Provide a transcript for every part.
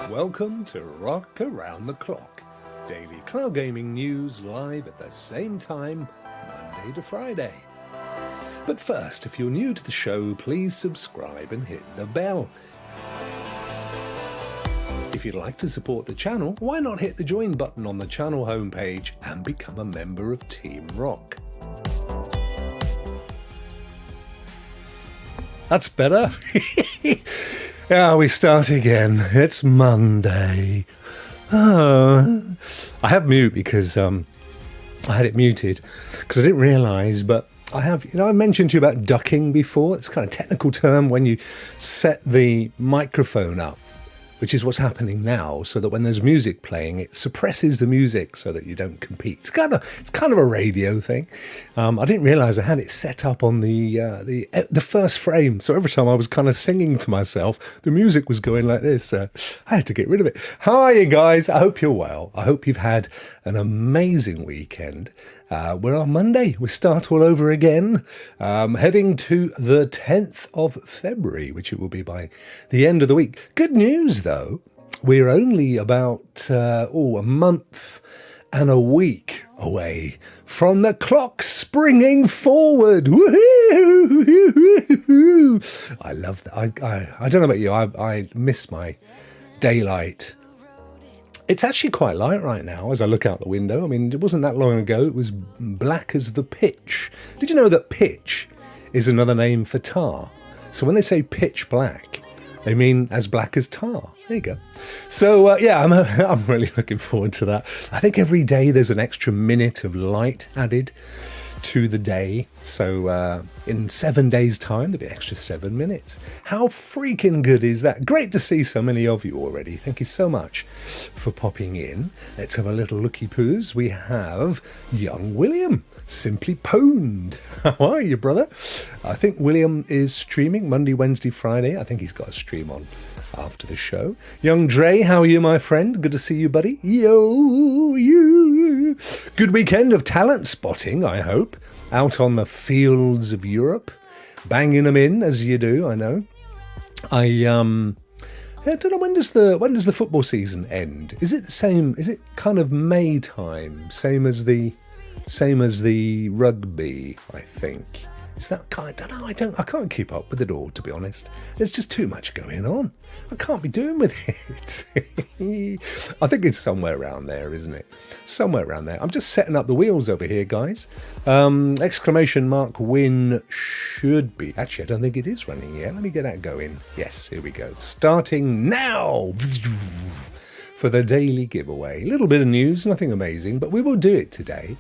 Welcome to Rokk Around the Clock, daily cloud gaming news live at the same time, Monday to Friday. But first, if you're new to the show, please subscribe and hit the bell. If you'd like to support the channel, why not hit the join button on the channel homepage and become a member of Team Rokk. That's better. Yeah, we start again. It's Monday. I have mute because I had it muted because I didn't realise, but I have, I mentioned to you about ducking before. It's a kind of technical term when you set the microphone up, which is what's happening now, so that when there's music playing, it suppresses the music so that you don't compete. It's kind of a radio thing. I didn't realise I had it set up on the first frame, so every time I was kind of singing to myself, the music was going like this. I had to get rid of it. How are you guys? I hope you're well. I hope you've had an amazing weekend. We're on Monday. We start all over again, heading to the 10th of February, which it will be by the end of the week. Good news, though. We're only about a month and a week away from the clock springing forward. Woo-hoo! I love that. I don't know about you. I miss my daylight. It's actually quite light right now as I look out the window. I mean, it wasn't that long ago. It was black as the pitch. Did you know that pitch is another name for tar? So when they say pitch black, they mean as black as tar. There you go. So, yeah, I'm really looking forward to that. I think every day there's an extra minute of light added to the day. So in 7 days' time, there'll be an extra 7 minutes. How freaking good is that? Great to see so many of you already. Thank you so much for popping in. Let's have a little looky-poos. We have young William, simply pwned. How are you, brother? I think William is streaming Monday, Wednesday, Friday. I think he's got a stream on after the show. Young Dre, how are you, my friend? Good to see you, buddy. Yo, you. Good weekend of talent spotting, I hope. Out on the fields of Europe, banging them in as you do. I know. I don't know, when does the football season end? Is it the same? Is it kind of May time? Same as the rugby, I think. Is that kind? I don't know. I can't keep up with it all, to be honest. There's just too much going on. I can't be doing with it. I think it's somewhere around there, isn't it? Somewhere around there. I'm just setting up the wheels over here, guys. Exclamation mark win should be. Actually, I don't think it is running yet. Let me get that going. Yes, here we go. Starting now. For the daily giveaway. A little bit of news, nothing amazing, but we will do it today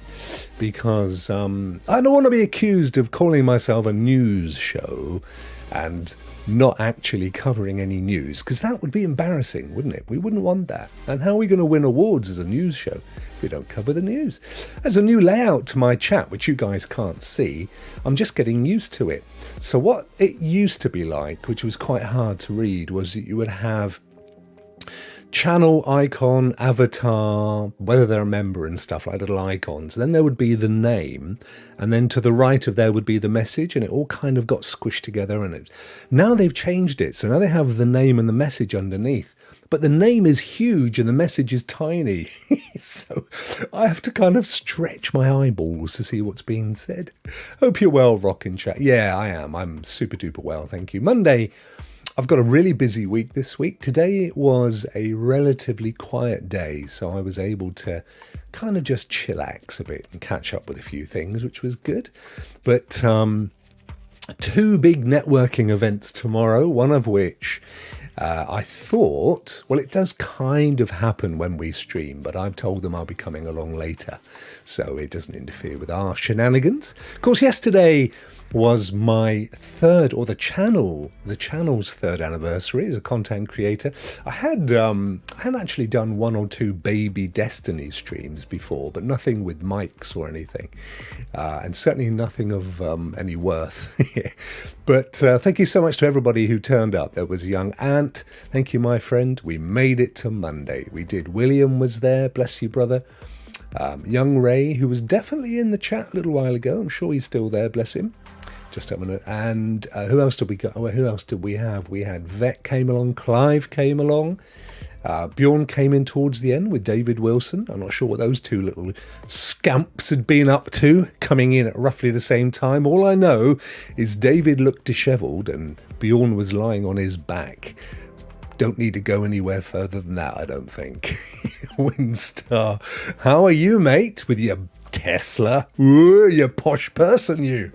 because I don't want to be accused of calling myself a news show and not actually covering any news, because that would be embarrassing, wouldn't it? We wouldn't want that. And how are we going to win awards as a news show if we don't cover the news? There's a new layout to my chat, which you guys can't see. I'm just getting used to it. So what it used to be like, which was quite hard to read, was that you would have channel icon, avatar, whether they're a member and stuff, like little icons. Then there would be the name, and then to the right of there would be the message, and it all kind of got squished together. And now they've changed it, so now they have the name and the message underneath, but the name is huge and the message is tiny. So I have to kind of stretch my eyeballs to see what's being said. Hope you're well, Rokk in chat. Yeah, I am. I'm super duper well, thank you. Monday. I've got a really busy week this week. Today was a relatively quiet day, so I was able to kind of just chillax a bit and catch up with a few things, which was good. But 2 big networking events tomorrow, one of which I thought, well, it does kind of happen when we stream, but I've told them I'll be coming along later, so it doesn't interfere with our shenanigans. Of course, yesterday was my third, or the channel's third anniversary as a content creator. I had actually done 1 or 2 baby Destiny streams before, but nothing with mics or anything, and certainly nothing of any worth. But thank you so much to everybody who turned up. There was young Ant. Thank you, my friend. We made it to Monday. We did. William was there. Bless you, brother. Young Ray, who was definitely in the chat a little while ago. I'm sure he's still there. Bless him. Just a minute. And who else did we got? Who else did we have? We had Vet came along, Clive came along. Bjorn came in towards the end with David Wilson. I'm not sure what those two little scamps had been up to, coming in at roughly the same time. All I know is David looked dishevelled and Bjorn was lying on his back. Don't need to go anywhere further than that, I don't think. Winstar, how are you, mate, with your Tesla? Ooh, you posh person, you.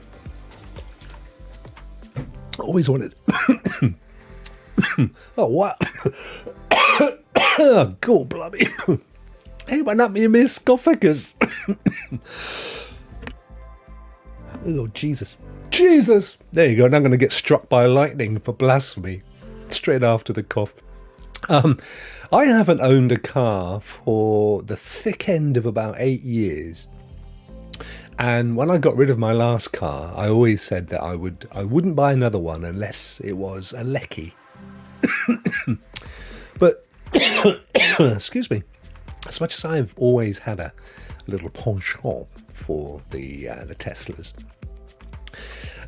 Always wanted... Oh, wow. Oh, God, bloody. Hey, went up me in my esophagus. Oh, Jesus. Jesus! There you go. Now I'm going to get struck by lightning for blasphemy. Straight after the cough. I haven't owned a car for the thick end of about 8 years. And when I got rid of my last car, I always said that I wouldn't buy another one unless it was a Lecky. But excuse me, as much as I've always had a little penchant for the Teslas,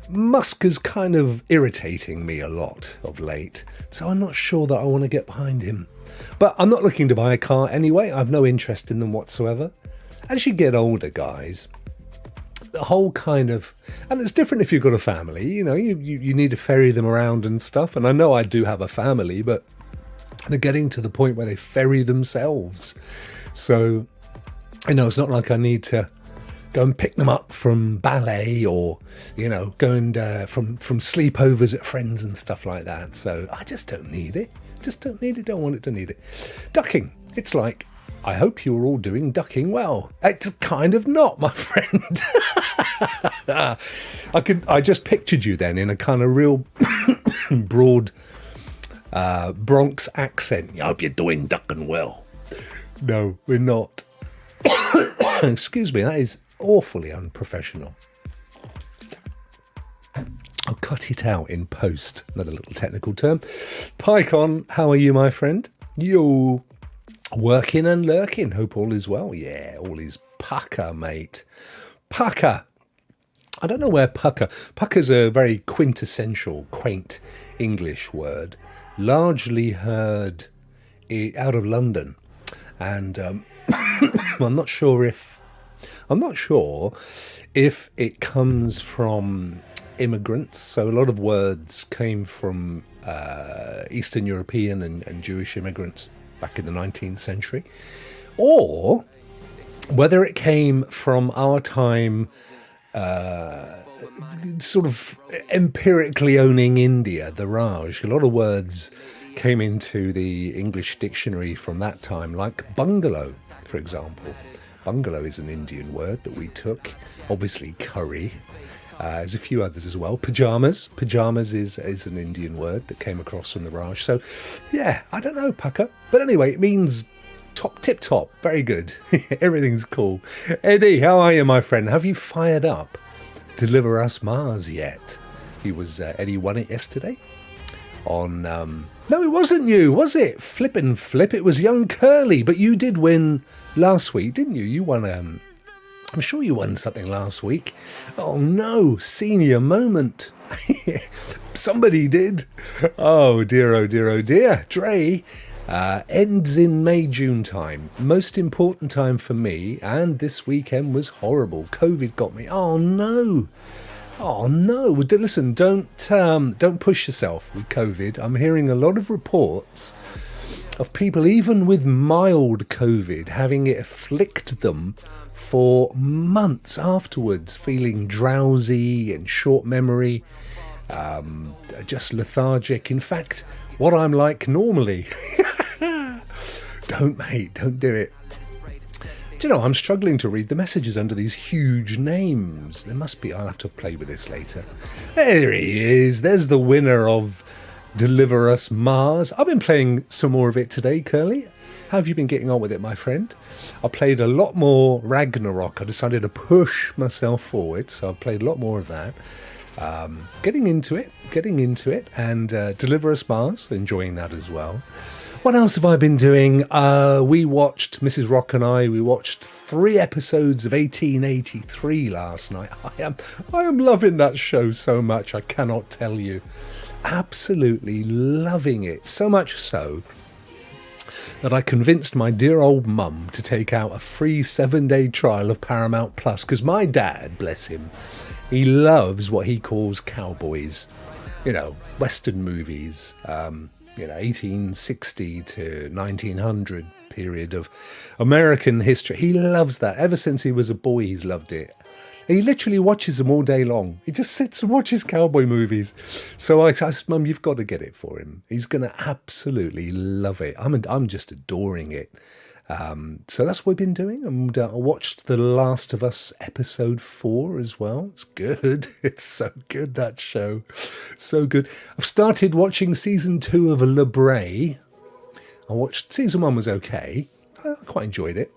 Musk is kind of irritating me a lot of late, so I'm not sure that I want to get behind him. But I'm not looking to buy a car anyway. I've no interest in them whatsoever. As you get older, guys, the whole kind of, and it's different if you've got a family, you know, you need to ferry them around and stuff. And I know I do have a family, but they're getting to the point where they ferry themselves. So, you know, it's not like I need to go and pick them up from ballet or, you know, go and from sleepovers at friends and stuff like that. So I just don't need it. Just don't need it. Don't want it to need it. Ducking. It's like, I hope you're all doing ducking well. It's kind of not, my friend. I just pictured you then in a kind of real broad Bronx accent. I hope you're doing ducking well. No, we're not. Excuse me, that is awfully unprofessional. I'll cut it out in post. Another little technical term. PyCon, how are you, my friend? You working and lurking. Hope all is well. Yeah, all is pucker, mate. Pucker. I don't know where pucker. Pucker's a very quintessential, quaint English word, largely heard out of London, and I'm not sure if it comes from immigrants. So a lot of words came from Eastern European and Jewish immigrants back in the 19th century, or whether it came from our time sort of empirically owning India, the Raj. A lot of words came into the English dictionary from that time, like bungalow, for example. Bungalow is an Indian word that we took. Obviously curry. There's a few others as well. Pajamas. Pajamas is an Indian word that came across from the Raj. So, yeah, I don't know, pucker. But anyway, it means tip-top. Very good. Everything's cool. Eddie, how are you, my friend? Have you fired up Deliver Us Mars yet? Eddie won it yesterday on... No, it wasn't you, was it? Flip. It was young Curly. But you did win last week, didn't you? You won... I'm sure you won something last week. Oh no, senior moment. Somebody did. Oh dear, oh dear, oh dear. Dre ends in May, June time. Most important time for me, and this weekend was horrible. COVID got me. Oh no. Oh no. Listen, don't push yourself with COVID. I'm hearing a lot of reports of people, even with mild COVID, having it afflict them for months afterwards, feeling drowsy and short memory, just lethargic. In fact, what I'm like normally. Don't do it. Do you know, I'm struggling to read the messages under these huge names. There must be, I'll have to play with this later. There he is. There's the winner of Deliver Us Mars. I've been playing some more of it today, Curly. How have you been getting on with it, my friend? I played a lot more Ragnarok. I decided to push myself forward, so I played a lot more of that. Getting into it, and Deliver Us Mars, enjoying that as well. What else have I been doing? We watched, Mrs. Rokk and I watched 3 episodes of 1883 last night. I am loving that show so much, I cannot tell you. Absolutely loving it, so much so that I convinced my dear old mum to take out a free 7-day trial of Paramount Plus, because my dad, bless him, he loves what he calls cowboys, Western movies, 1860 to 1900 period of American history. He loves that. Ever since he was a boy, he's loved it. He literally watches them all day long. He just sits and watches cowboy movies. So I said, Mum, you've got to get it for him. He's going to absolutely love it. I'm just adoring it. So that's what we've been doing. And I watched The Last of Us episode 4 as well. It's good. It's so good, that show. So good. I've started watching season 2 of Le Bray. I watched season 1 was okay. I quite enjoyed it.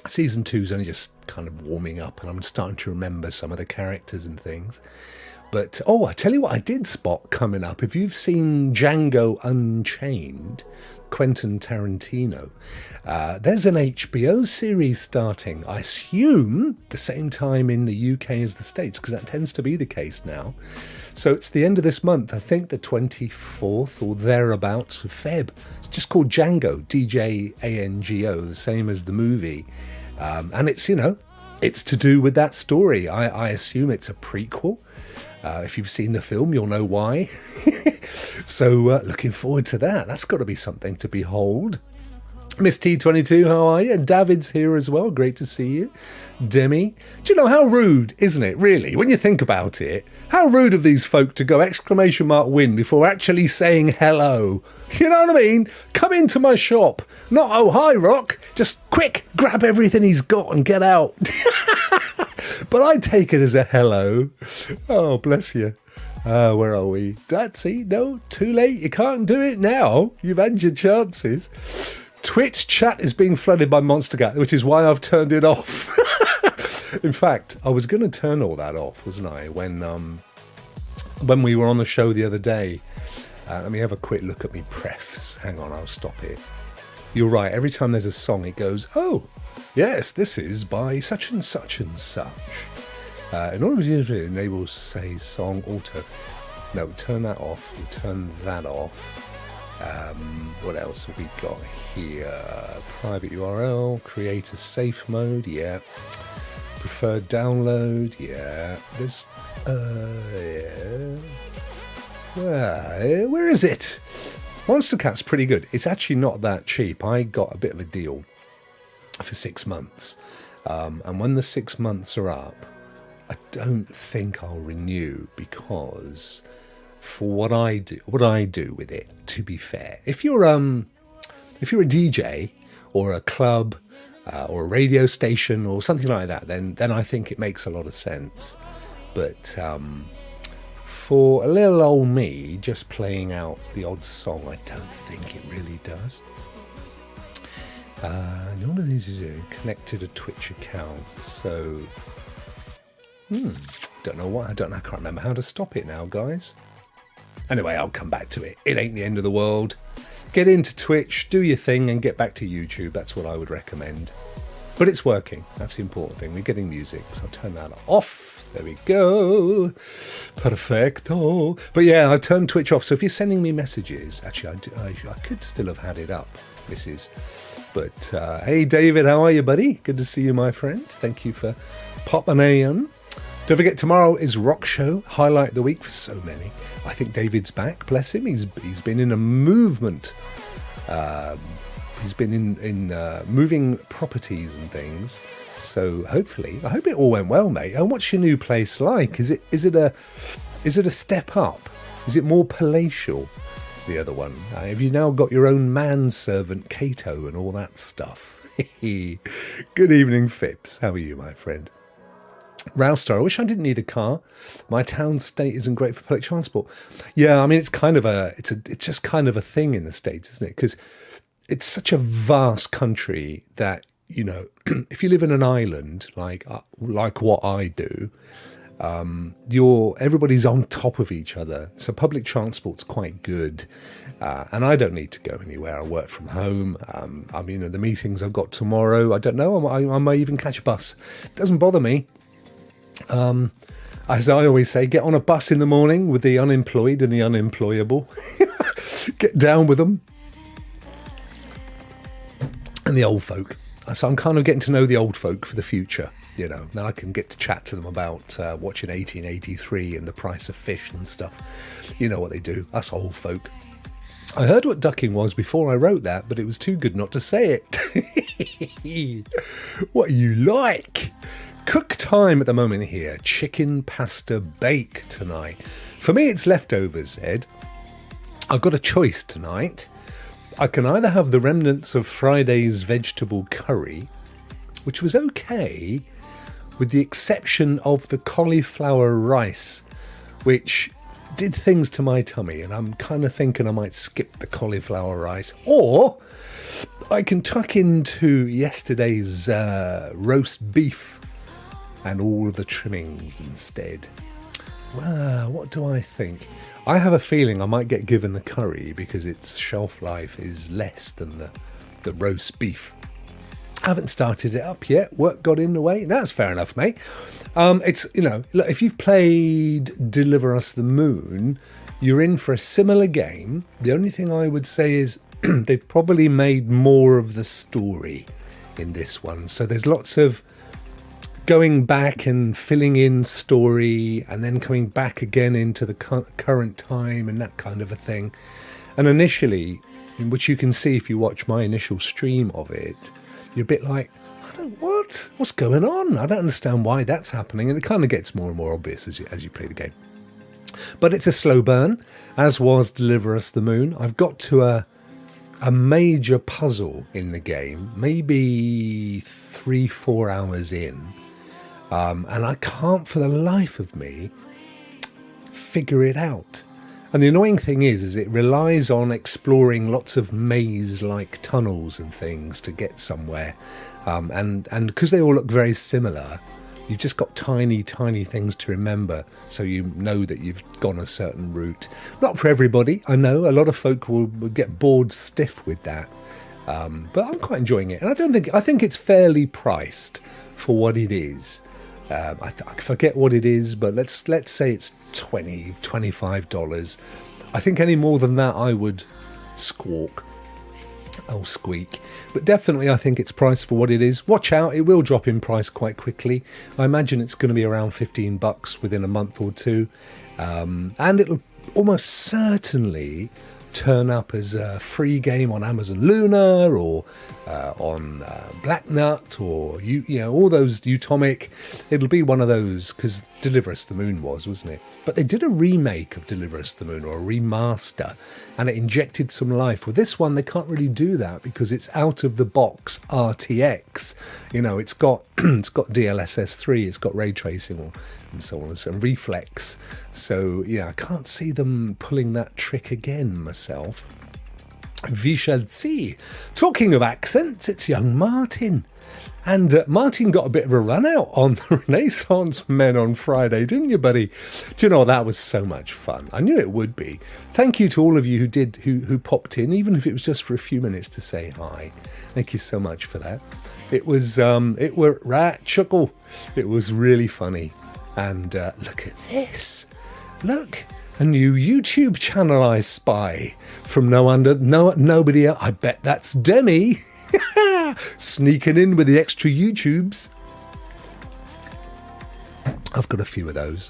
Season 2's only just kind of warming up, and I'm starting to remember some of the characters and things. But, I tell you what I did spot coming up. If you've seen Django Unchained, Quentin Tarantino, there's an HBO series starting, I assume, the same time in the UK as the States, because that tends to be the case now. So it's the end of this month, I think the 24th or thereabouts of Feb. It's just called Django, Django, the same as the movie. And it's, it's to do with that story. I assume it's a prequel. If you've seen the film, you'll know why. So looking forward to that. That's got to be something to behold. Miss T22, how are you? And David's here as well. Great to see you. Demi. Do you know how rude, isn't it, really? When you think about it, how rude of these folk to go ! Win before actually saying hello. You know what I mean? Come into my shop. Not, oh, hi, Rokk. Just quick, grab everything he's got and get out. But I take it as a hello. Oh, bless you. Where are we? See, no, too late. You can't do it now. You've had your chances. Twitch chat is being flooded by Monster Cat, which is why I've turned it off. In fact, I was going to turn all that off, wasn't I? When we were on the show the other day. Let me have a quick look at me prefs. Hang on, I'll stop it. You're right. Every time there's a song, it goes, oh, yes, this is by such and such and such. In order to enable, say, song auto. No, turn that off. We'll turn that off. What else have we got here? Private URL, create a safe mode, yeah. Preferred download, yeah. There's, yeah. Where is it? Monster Cat's pretty good. It's actually not that cheap. I got a bit of a deal for 6 months. And when the 6 months are up, I don't think I'll renew, because for what I do with it, to be fair, if you're a DJ or a club or a radio station or something like that, then I think it makes a lot of sense. But for a little old me just playing out the odd song, I don't think it really does. None of these is connected to Twitch account, so don't know why. I can't remember how to stop it now, guys. Anyway, I'll come back to it. It ain't the end of the world. Get into Twitch, do your thing, and get back to YouTube. That's what I would recommend. But it's working. That's the important thing. We're getting music, so I'll turn that off. There we go. Perfecto. But yeah, I turned Twitch off. So if you're sending me messages, actually, I could still have had it up. But hey, David, how are you, buddy? Good to see you, my friend. Thank you for popping in. Don't forget, tomorrow is Rokk Show, highlight of the week for so many. I think David's back, bless him. He's been in a movement. He's been in moving properties and things. So hopefully, I hope it all went well, mate. And what's your new place like? Is it a step up? Is it more palatial? The other one. Have you now got your own manservant, Cato, and all that stuff? Good evening, Phipps. How are you, my friend? Rowstar, I wish I didn't need a car. My town state isn't great for public transport. Yeah, I mean, it's just kind of a thing in the States, isn't it? Because it's such a vast country that, if you live in an island like what I do, everybody's on top of each other. So public transport's quite good. And I don't need to go anywhere. I work from home. The meetings I've got tomorrow, I don't know. I may even catch a bus. It doesn't bother me. As I always say, get on a bus in the morning with the unemployed and the unemployable. Get down with them. and the old folk. So I'm kind of getting to know the old folk for the future. You know, now I can get to chat to them about watching 1883 and the price of fish and stuff. You know what they do, us old folk. I heard what ducking was before I wrote that, but it was too good not to say it. What you like? Cook time at the moment here. Chicken pasta bake tonight. For me, it's leftovers, Ed. I've got a choice tonight. I can either have the remnants of Friday's vegetable curry, which was okay, with the exception of the cauliflower rice, which did things to my tummy, and I'm kind of thinking I might skip the cauliflower rice, or I can tuck into yesterday's roast beef and all of the trimmings instead. Well, what do I think? I have a feeling I might get given the curry because its shelf life is less than the roast beef. I haven't started it up yet. Work got in the way. That's fair enough, mate. It's, you know, look, if you've played Deliver Us the Moon, you're in for a similar game. The only thing I would say is they've probably made more of the story in this one. So there's lots of going back and filling in story and then coming back again into the current time and that kind of a thing. And initially, which you can see if you watch my initial stream of it, you're a bit like, what's going on? I don't understand why that's happening. And it kind of gets more and more obvious as you play the game. But it's a slow burn, as was Deliver Us the Moon. I've got to a major puzzle in the game, maybe 3-4 hours in. And I can't for the life of me figure it out. And the annoying thing is it relies on exploring lots of maze-like tunnels and things to get somewhere. And because they all look very similar, you've just got tiny, tiny things to remember, so you know that you've gone a certain route. Not for everybody, I know. A lot of folk will get bored stiff with that. But I'm quite enjoying it. And I think it's fairly priced for what it is. I forget what it is, but let's say it's $20, $25. I think any more than that I would squawk. I'll squeak. But definitely I think it's priced for what it is. Watch out, it will drop in price quite quickly. I imagine it's going to be around $15 within a month or two. And it'll almost certainly turn up as a free game on Amazon Luna or on Black Nut or you know, all those Utomic. It'll be one of those, because Deliver Us the Moon wasn't it? But they did a remake of Deliver Us the Moon, or a remaster, and it injected some life. With this one, they can't really do that because it's out of the box RTX. You know, it's got DLSS 3, it's got ray tracing and so on, and reflex. So yeah, I can't see them pulling that trick again myself. We shall see. Talking of accents, it's young Martin. And Martin got a bit of a run out on the Renaissance Men on Friday, didn't you, buddy? Do you know, that was so much fun. I knew it would be. Thank you to all of you who popped in, even if it was just for a few minutes to say hi. Thank you so much for that. It was right chuckle. It was really funny. And look at this. Look, a new YouTube channel I spy from nobody else. I bet that's Demi. Sneaking in with the extra YouTubes. I've got a few of those.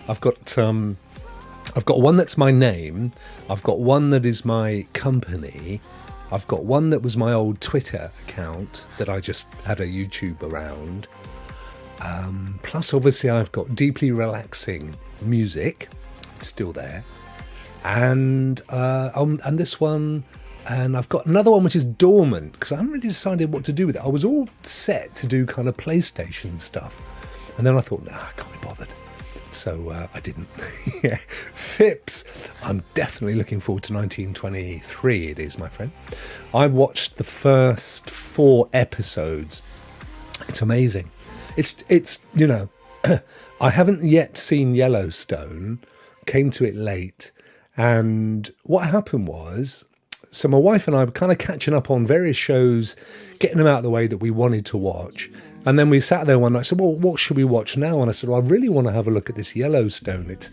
I've got one that's my name. I've got one that is my company. I've got one that was my old Twitter account that I just had a YouTube around. Plus, obviously, I've got Deeply Relaxing Music. It's still there. And this one. And I've got another one which is dormant because I haven't really decided what to do with it. I was all set to do kind of PlayStation stuff. And then I thought, nah, I can't be bothered. So I didn't. Yeah. Phipps, I'm definitely looking forward to 1923, it is, my friend. I watched the first 4 episodes. It's amazing. It's you know, I haven't yet seen Yellowstone, came to it late. And what happened was, so my wife and I were kind of catching up on various shows, getting them out of the way that we wanted to watch. And then we sat there one night and said, well, what should we watch now? And I said, well, I really want to have a look at this Yellowstone. It's,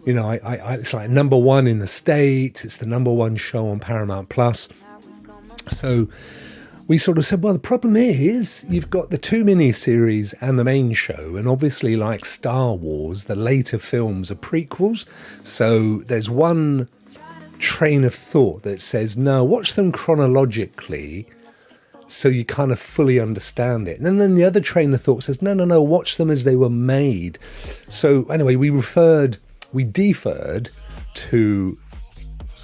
you know, it's like #1 in the States. It's the #1 show on Paramount Plus. So we sort of said, well, the problem is you've got the 2 mini-series and the main show, and obviously, like Star Wars, the later films are prequels. So there's one train of thought that says, no, watch them chronologically so you kind of fully understand it. And then the other train of thought says, no, watch them as they were made. So anyway, we deferred to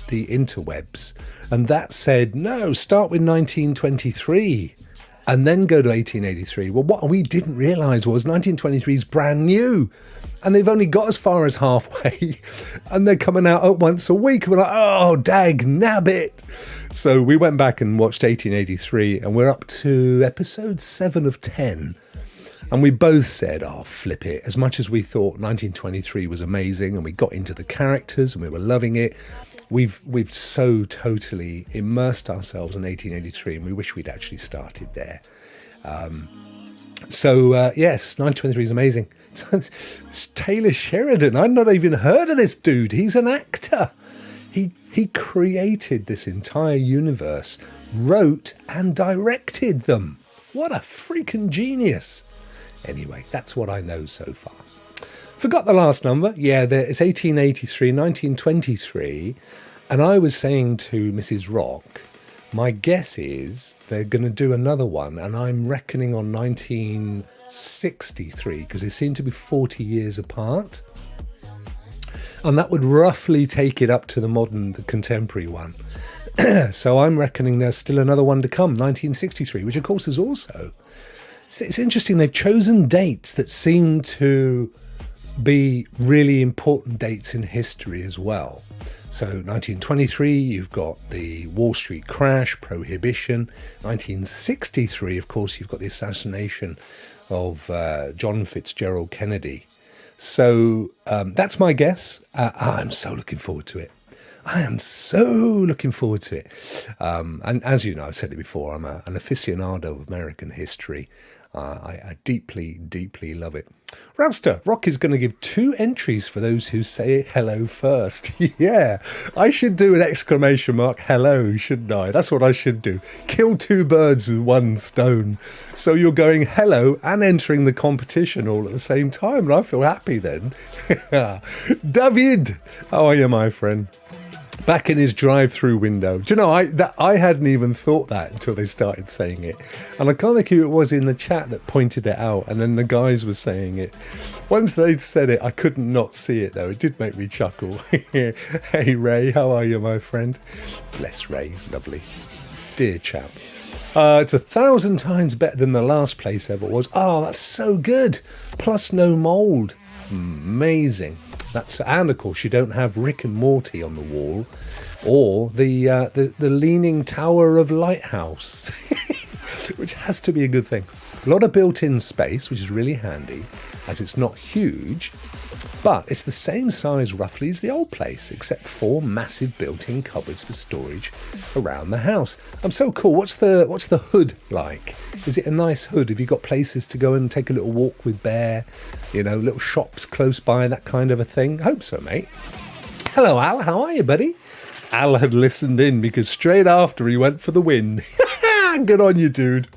the interwebs, and that said, no, start with 1923 and then go to 1883. Well, what we didn't realise was 1923 is brand new, and they've only got as far as halfway, and they're coming out at once a week. We're like, oh, dag nabbit. So we went back and watched 1883, and we're up to episode 7 of 10. And we both said, oh, flip it. As much as we thought 1923 was amazing and we got into the characters and we were loving it, we've so totally immersed ourselves in 1883, and we wish we'd actually started there. Yes, 1923 is amazing. It's Taylor Sheridan. I'd not even heard of this dude. He's an actor. He created this entire universe, wrote and directed them. What a freaking genius. Anyway, that's what I know so far. Forgot the last number. Yeah, it's 1883, 1923. And I was saying to Mrs. Rokk, my guess is they're going to do another one. And I'm reckoning on 1963, because they seem to be 40 years apart. And that would roughly take it up to the contemporary one. So I'm reckoning there's still another one to come, 1963, which of course is also... It's interesting, they've chosen dates that seem to be really important dates in history as well. So 1923, you've got the Wall Street crash, Prohibition. 1963, of course, you've got the assassination of John Fitzgerald Kennedy. So that's my guess. I'm so looking forward to it. I am so looking forward to it. And as you know, I've said it before, I'm an aficionado of American history. I deeply, deeply love it. Rouster, Rokk is going to give 2 entries for those who say hello first. Yeah, I should do an exclamation mark hello, shouldn't I? That's what I should do. Kill 2 birds with 1 stone. So you're going hello and entering the competition all at the same time. And I feel happy then. David, how are you, my friend? Back in his drive-through window. Do you know, I hadn't even thought that until they started saying it. And I can't think who it was in the chat that pointed it out, and then the guys were saying it. Once they'd said it, I couldn't not see it, though. It did make me chuckle. Hey, Ray, how are you, my friend? Bless Ray, he's lovely. Dear chap. It's 1,000 times better than the last place ever was. Oh, that's so good. Plus no mould. Amazing. And of course you don't have Rick and Morty on the wall, or the Leaning Tower of Lighthouse, which has to be a good thing. A lot of built-in space, which is really handy, as it's not huge, but it's the same size roughly as the old place, except 4 massive built-in cupboards for storage around the house. I'm so cool. What's the hood like? Is it a nice hood? Have you got places to go and take a little walk with Bear? You know, little shops close by, that kind of a thing? I hope so, mate. Hello, Al. How are you, buddy? Al had listened in because straight after he went for the win. Good on you, dude.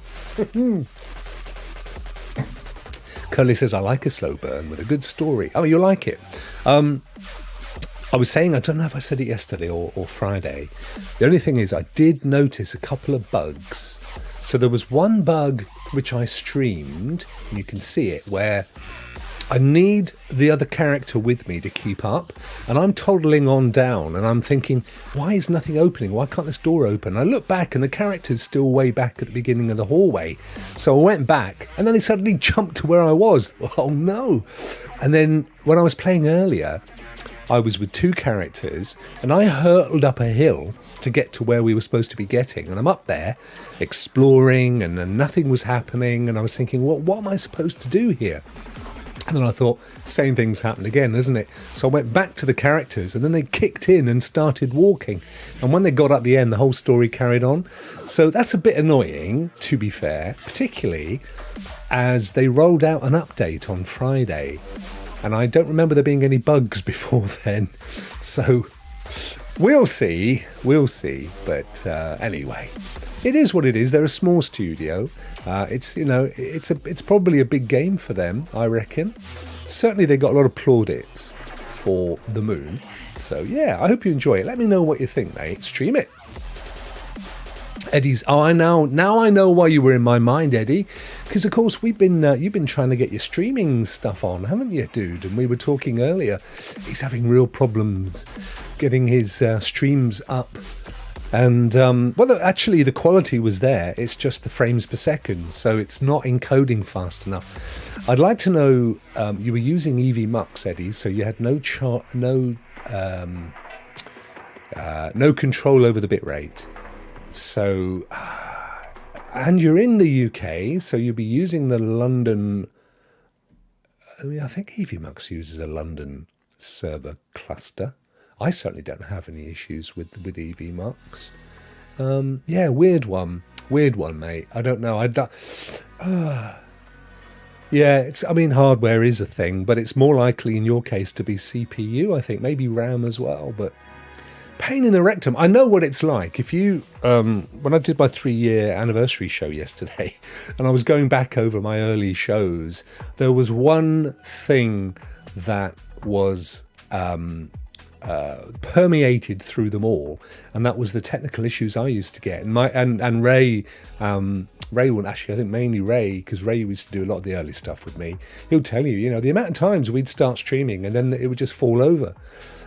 Curly says, I like a slow burn with a good story. Oh, you like it? I was saying, I don't know if I said it yesterday or Friday. The only thing is I did notice a couple of bugs. So there was one bug which I streamed, and you can see it, where I need the other character with me to keep up, and I'm toddling on down, and I'm thinking, why is nothing opening? Why can't this door open? I look back, and the character's still way back at the beginning of the hallway. So I went back, and then he suddenly jumped to where I was. Oh, no. And then when I was playing earlier, I was with 2 characters, and I hurtled up a hill to get to where we were supposed to be getting. And I'm up there exploring, and nothing was happening, and I was thinking, well, what am I supposed to do here? And then I thought, same thing's happened again, isn't it? So I went back to the characters, and then they kicked in and started walking. And when they got up the end, the whole story carried on. So that's a bit annoying, to be fair, particularly as they rolled out an update on Friday. And I don't remember there being any bugs before then. So We'll see. But anyway, it is what it is. They're a small studio. It's probably a big game for them, I reckon. Certainly they got a lot of plaudits for The Moon. So yeah, I hope you enjoy it. Let me know what you think, mate. Stream it. Eddie's. Oh, now I know why you were in my mind, Eddie. Because of course you've been trying to get your streaming stuff on, haven't you, dude? And we were talking earlier. He's having real problems getting his streams up. And actually the quality was there. It's just the frames per second, so it's not encoding fast enough. I'd like to know. You were using EV Mux, Eddie, so you had no control over the bitrate. So, and you're in the UK, so you'll be using the London. I think EVMux uses a London server cluster. I certainly don't have any issues with EVMux. Yeah, weird one, mate. I don't know. Yeah, hardware is a thing, but it's more likely in your case to be CPU. I think maybe RAM as well, but. Pain in the rectum. I know what it's like. If you, when I did my 3-year anniversary show yesterday, and I was going back over my early shows, there was one thing that was permeated through them all, and that was the technical issues I used to get. And Ray. Ray wouldn't actually, I think mainly Ray, because Ray used to do a lot of the early stuff with me. He'll tell you, the amount of times we'd start streaming and then it would just fall over.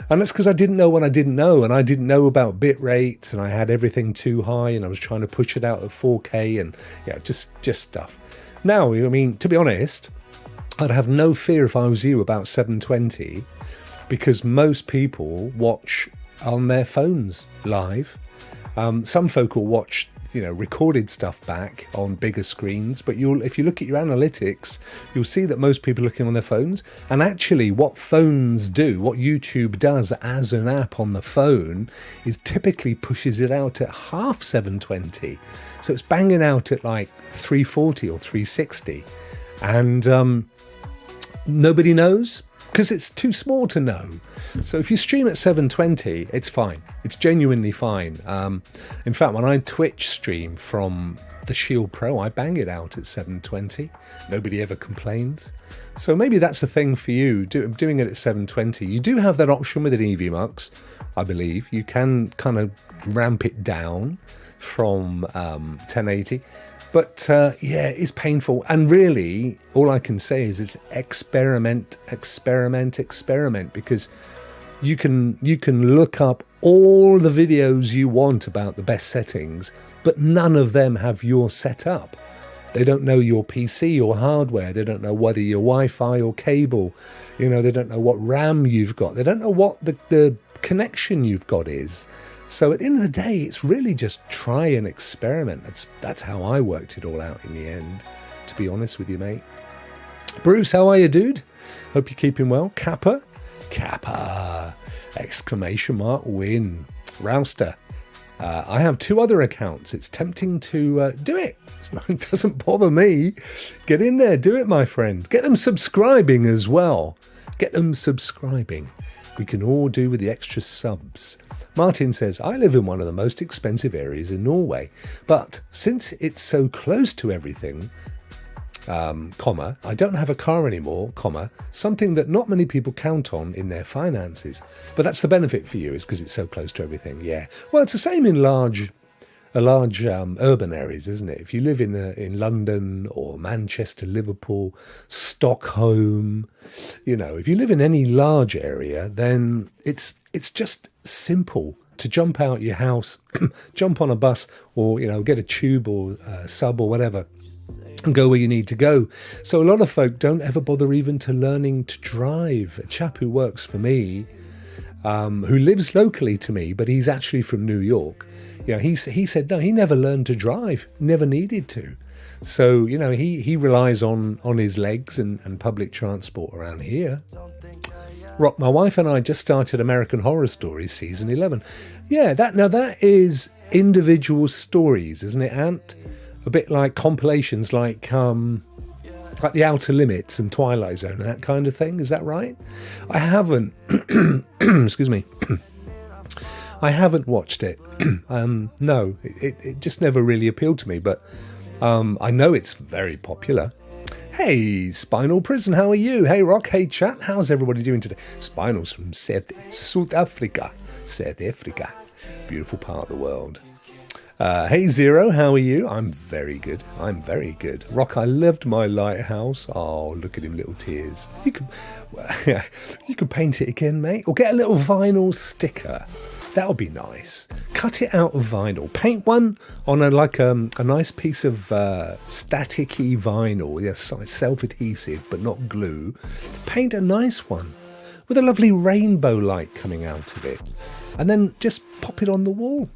And that's because I didn't know what I didn't know, and I didn't know about bit rates, and I had everything too high, and I was trying to push it out at 4K, and just stuff. Now, to be honest, I'd have no fear if I was you about 720, because most people watch on their phones live. Some folk will watch recorded stuff back on bigger screens, but if you look at your analytics, you'll see that most people are looking on their phones. And actually what phones do, what YouTube does as an app on the phone, is typically pushes it out at half 720. So it's banging out at like 340 or 360. And nobody knows, because it's too small to know. So if you stream at 720, it's fine. It's genuinely fine. In fact, when I Twitch stream from the Shield Pro, I bang it out at 720. Nobody ever complains. So maybe that's the thing for you, doing it at 720. You do have that option with an EVMux, I believe. You can kind of ramp it down from 1080. But it's painful. And really, all I can say is it's experiment, because you can look up all the videos you want about the best settings, but none of them have your setup. They don't know your PC or hardware. They don't know whether your Wi-Fi or cable. They don't know what RAM you've got. They don't know what the connection you've got is. So at the end of the day, it's really just try and experiment. That's how I worked it all out in the end, to be honest with you, mate. Bruce, how are you, dude? Hope you're keeping well. Kappa, exclamation mark, win. Rouster, I have 2 other accounts. It's tempting to do it. It doesn't bother me. Get in there, do it, my friend. Get them subscribing as well. Get them subscribing. We can all do with the extra subs. Martin says, I live in one of the most expensive areas in Norway, but since it's so close to everything, I don't have a car anymore, something that not many people count on in their finances. But that's the benefit for you, is because it's so close to everything, yeah. Well, it's the same in large urban areas, isn't it? If you live in London or Manchester, Liverpool, Stockholm, if you live in any large area, then it's just simple to jump out your house, jump on a bus, or get a tube or a sub or whatever, and go where you need to go. So a lot of folk don't ever bother even to learning to drive. A chap who works for me, who lives locally to me, but he's actually from New York. He said no, he never learned to drive, never needed to. So he relies on his legs and public transport around here. Rokk, my wife and I just started American Horror Stories season 11. Yeah, that is individual stories, isn't it, Ant? A bit like compilations, like The Outer Limits and Twilight Zone and that kind of thing. Is that right? I haven't. Excuse me. I haven't watched it. No, it just never really appealed to me, but I know it's very popular. Hey, Spinal Prison, how are you? Hey, Rokk, hey, chat, how's everybody doing today? Spinal's from South Africa. South Africa. Beautiful part of the world. Hey, Zero, how are you? I'm very good. I'm very good. Rokk, I loved my lighthouse. Oh, look at him, little tears. You could paint it again, mate. Or get a little vinyl sticker. That would be nice. Cut it out of vinyl. Paint one on a nice piece of staticky vinyl. Yes, self-adhesive, but not glue. Paint a nice one with a lovely rainbow light coming out of it. And then just pop it on the wall.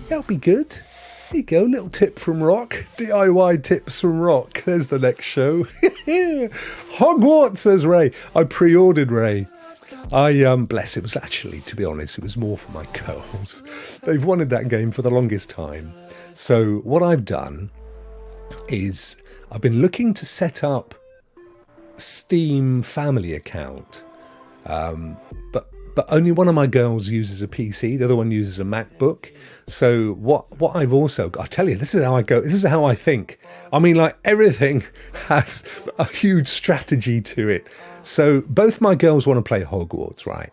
That'll be good. There you go, little tip from Rokk. DIY tips from Rokk. There's the next show. Hogwarts, says Ray. I pre-ordered Ray. Bless, it was actually, to be honest, it was more for my girls. They've wanted that game for the longest time. So what I've done is I've been looking to set up Steam family account. But only one of my girls uses a PC, the other one uses a MacBook. So what I've also got, I tell you, this is how I go, this is how I think. I mean, like, everything has a huge strategy to it. So both my girls want to play Hogwarts, right?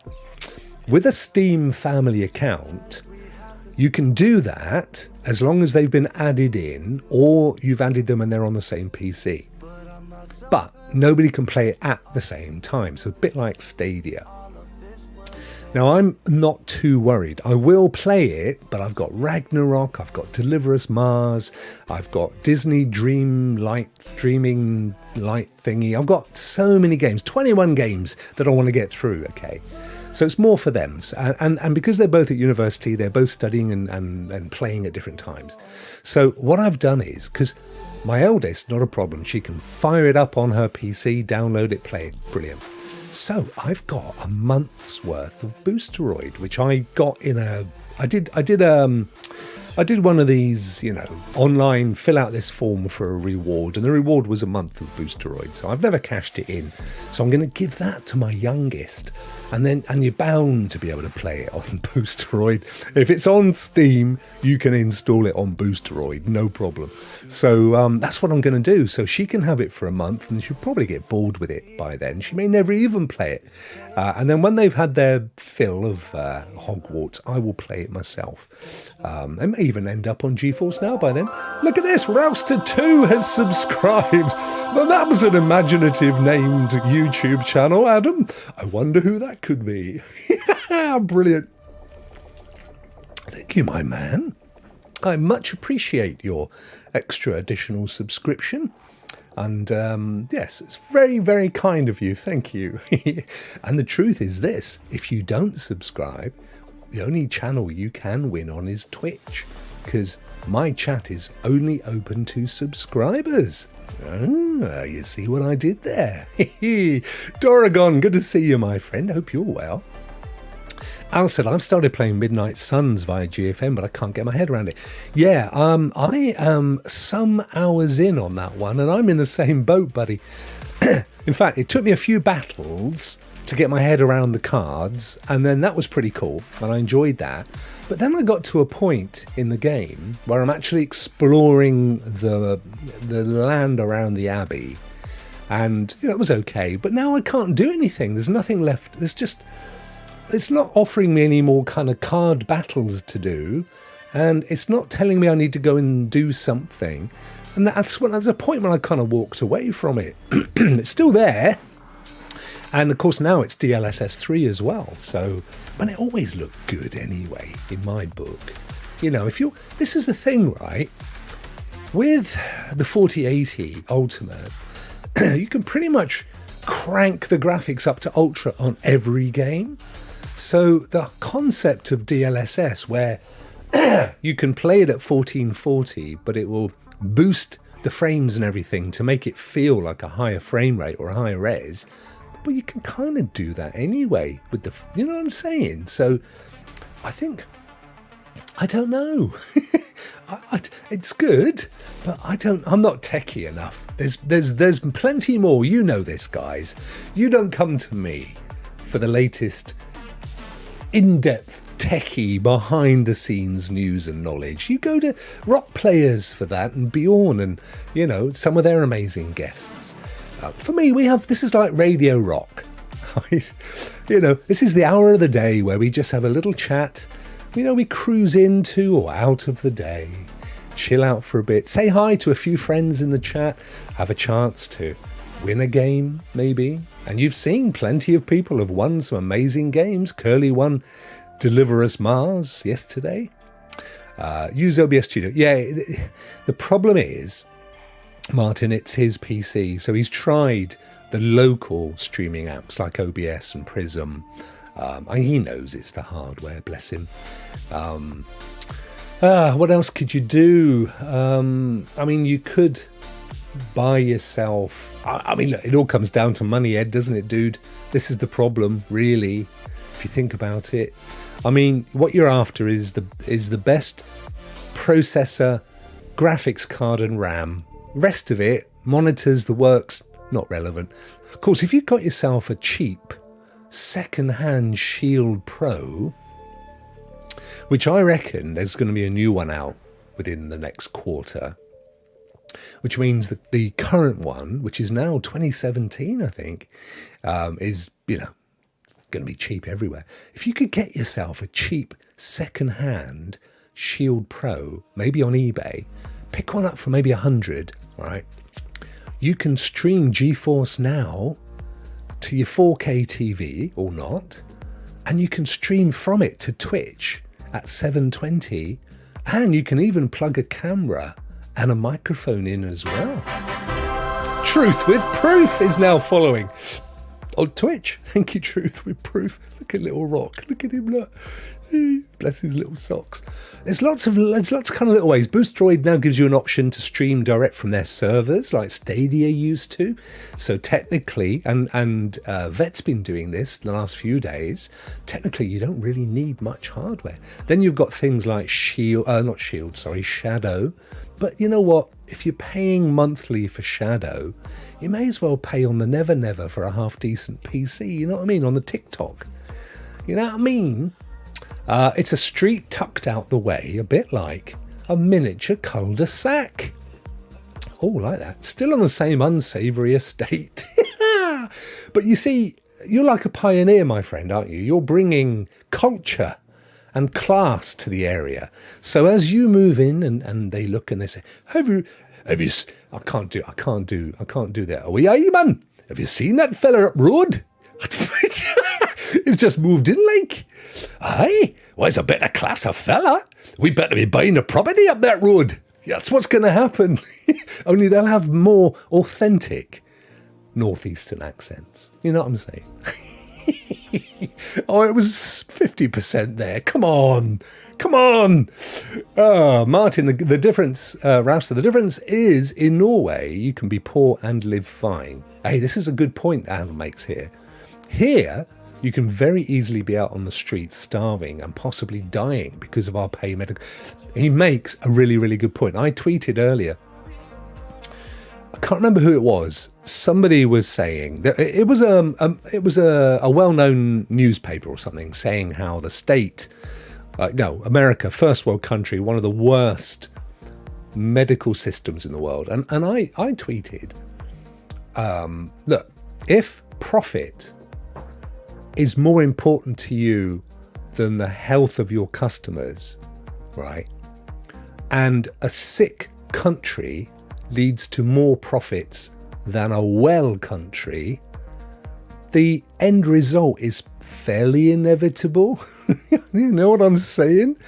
With a Steam family account, you can do that as long as they've been added in, or you've added them and they're on the same PC. But nobody can play it at the same time, so a bit like Stadia. Now, I'm not too worried. I will play it, but I've got Ragnarok, I've got Deliver Us Mars, I've got Disney Dreaming Light thingy. I've got so many games, 21 games that I want to get through, okay? So it's more for them. And because they're both at university, they're both studying and playing at different times. So what I've done is, because my eldest, not a problem, she can fire it up on her PC, download it, play it. Brilliant. So I've got a month's worth of Boosteroid, which I got in I did one of these, online, fill out this form for a reward, and the reward was a month of Boosteroid. So I've never cashed it in. So I'm going to give that to my youngest. And you're bound to be able to play it on Boosteroid. If it's on Steam, you can install it on Boosteroid, no problem. So that's what I'm going to do. So she can have it for a month, and she'll probably get bored with it by then. She may never even play it. And then when they've had their fill of Hogwarts, I will play it myself. I may even end up on GeForce Now by then. Look at this, Rouster2 has subscribed. Well, that was an imaginative named YouTube channel, Adam. I wonder who that could be. Brilliant. Thank you, my man. I much appreciate your extra additional subscription. And yes, it's very, very kind of you. Thank you. And the truth is this, if you don't subscribe, the only channel you can win on is Twitch, because my chat is only open to subscribers. Ah, you see what I did there? Doragon, good to see you, my friend. Hope you're well. Al said, I've started playing Midnight Suns via GFM, but I can't get my head around it. Yeah, I am some hours in on that one, and I'm in the same boat, buddy. In fact, it took me a few battles to get my head around the cards, and then that was pretty cool, and I enjoyed that. But then I got to a point in the game where I'm actually exploring the land around the Abbey, and it was okay, but now I can't do anything. There's nothing left. It's not offering me any more kind of card battles to do, and it's not telling me I need to go and do something. And that's a point when I kind of walked away from it. It's still there. And of course now it's DLSS 3 as well. So, but it always looked good anyway, in my book. This is the thing, right? With the 4080 Ultimate, you can pretty much crank the graphics up to ultra on every game. So the concept of DLSS, where you can play it at 1440, but it will boost the frames and everything to make it feel like a higher frame rate or a higher res, but you can kind of do that anyway with the, you know what I'm saying? So I don't know. It's good, but I'm not techie enough. There's plenty more. You know this, guys. You don't come to me for the latest in-depth techie, behind the scenes news and knowledge. You go to Rokk Players for that, and Bjorn, and some of their amazing guests. For me, this is like Radio Rokk. This is the hour of the day where we just have a little chat. We cruise into or out of the day, chill out for a bit, say hi to a few friends in the chat, have a chance to win a game, maybe. And you've seen plenty of people have won some amazing games. Curly won Deliver Us Mars yesterday. Use OBS Studio. Yeah, the problem is, Martin, it's his PC. So he's tried the local streaming apps like OBS and Prism. He knows it's the hardware, bless him. What else could you do? You could buy yourself... look, it all comes down to money, Ed, doesn't it, dude? This is the problem, really, if you think about it. What you're after is the best processor, graphics card and RAM. Rest of it, monitors, the works, not relevant. Of course, if you got yourself a cheap second-hand Shield Pro, which I reckon there's going to be a new one out within the next quarter, which means that the current one, which is now 2017, I think, is, going to be cheap everywhere. If you could get yourself a cheap second-hand Shield Pro, maybe on eBay, pick one up for maybe 100, right? You can stream GeForce Now to your 4K TV or not, and you can stream from it to Twitch at 720, and you can even plug a camera and a microphone in as well. Truth with Proof is now following on Twitch. Thank you, Truth with Proof. Look at little Rokk. Look at him, look. Bless his little socks. There's lots of kind of little ways. Boostroid now gives you an option to stream direct from their servers, like Stadia used to. So technically, and Vet's been doing this the last few days. Technically, you don't really need much hardware. Then you've got things like Shadow. But you know what? If you're paying monthly for Shadow, you may as well pay on the Never for a half-decent PC. You know what I mean? On the TikTok. You know what I mean? It's a street tucked out the way, a bit like a miniature cul-de-sac. Oh, like that. Still on the same unsavoury estate. But you see, you're like a pioneer, my friend, aren't you? You're bringing culture and class to the area. So as you move in and they look and they say, have you, I can't do that. Oh, yeah, man, have you seen that fella up road? He's just moved in, like. Aye, well, he's a better class of fella. We better be buying a property up that road. That's what's going to happen. Only they'll have more authentic northeastern accents. You know what I'm saying? Oh, it was 50% there. Come on. Martin, the difference, Rouster, the difference is in Norway, you can be poor and live fine. Hey, this is a good point Alan makes here. Here, you can very easily be out on the streets starving and possibly dying because of our pay medical. He makes a really, really good point. I tweeted earlier. I can't remember who it was. Somebody was saying that it was a well-known newspaper or something saying how the state, America, first world country, one of the worst medical systems in the world. And I tweeted, look, if profit is more important to you than the health of your customers, right? And a sick country leads to more profits than a well country, the end result is fairly inevitable. You know what I'm saying?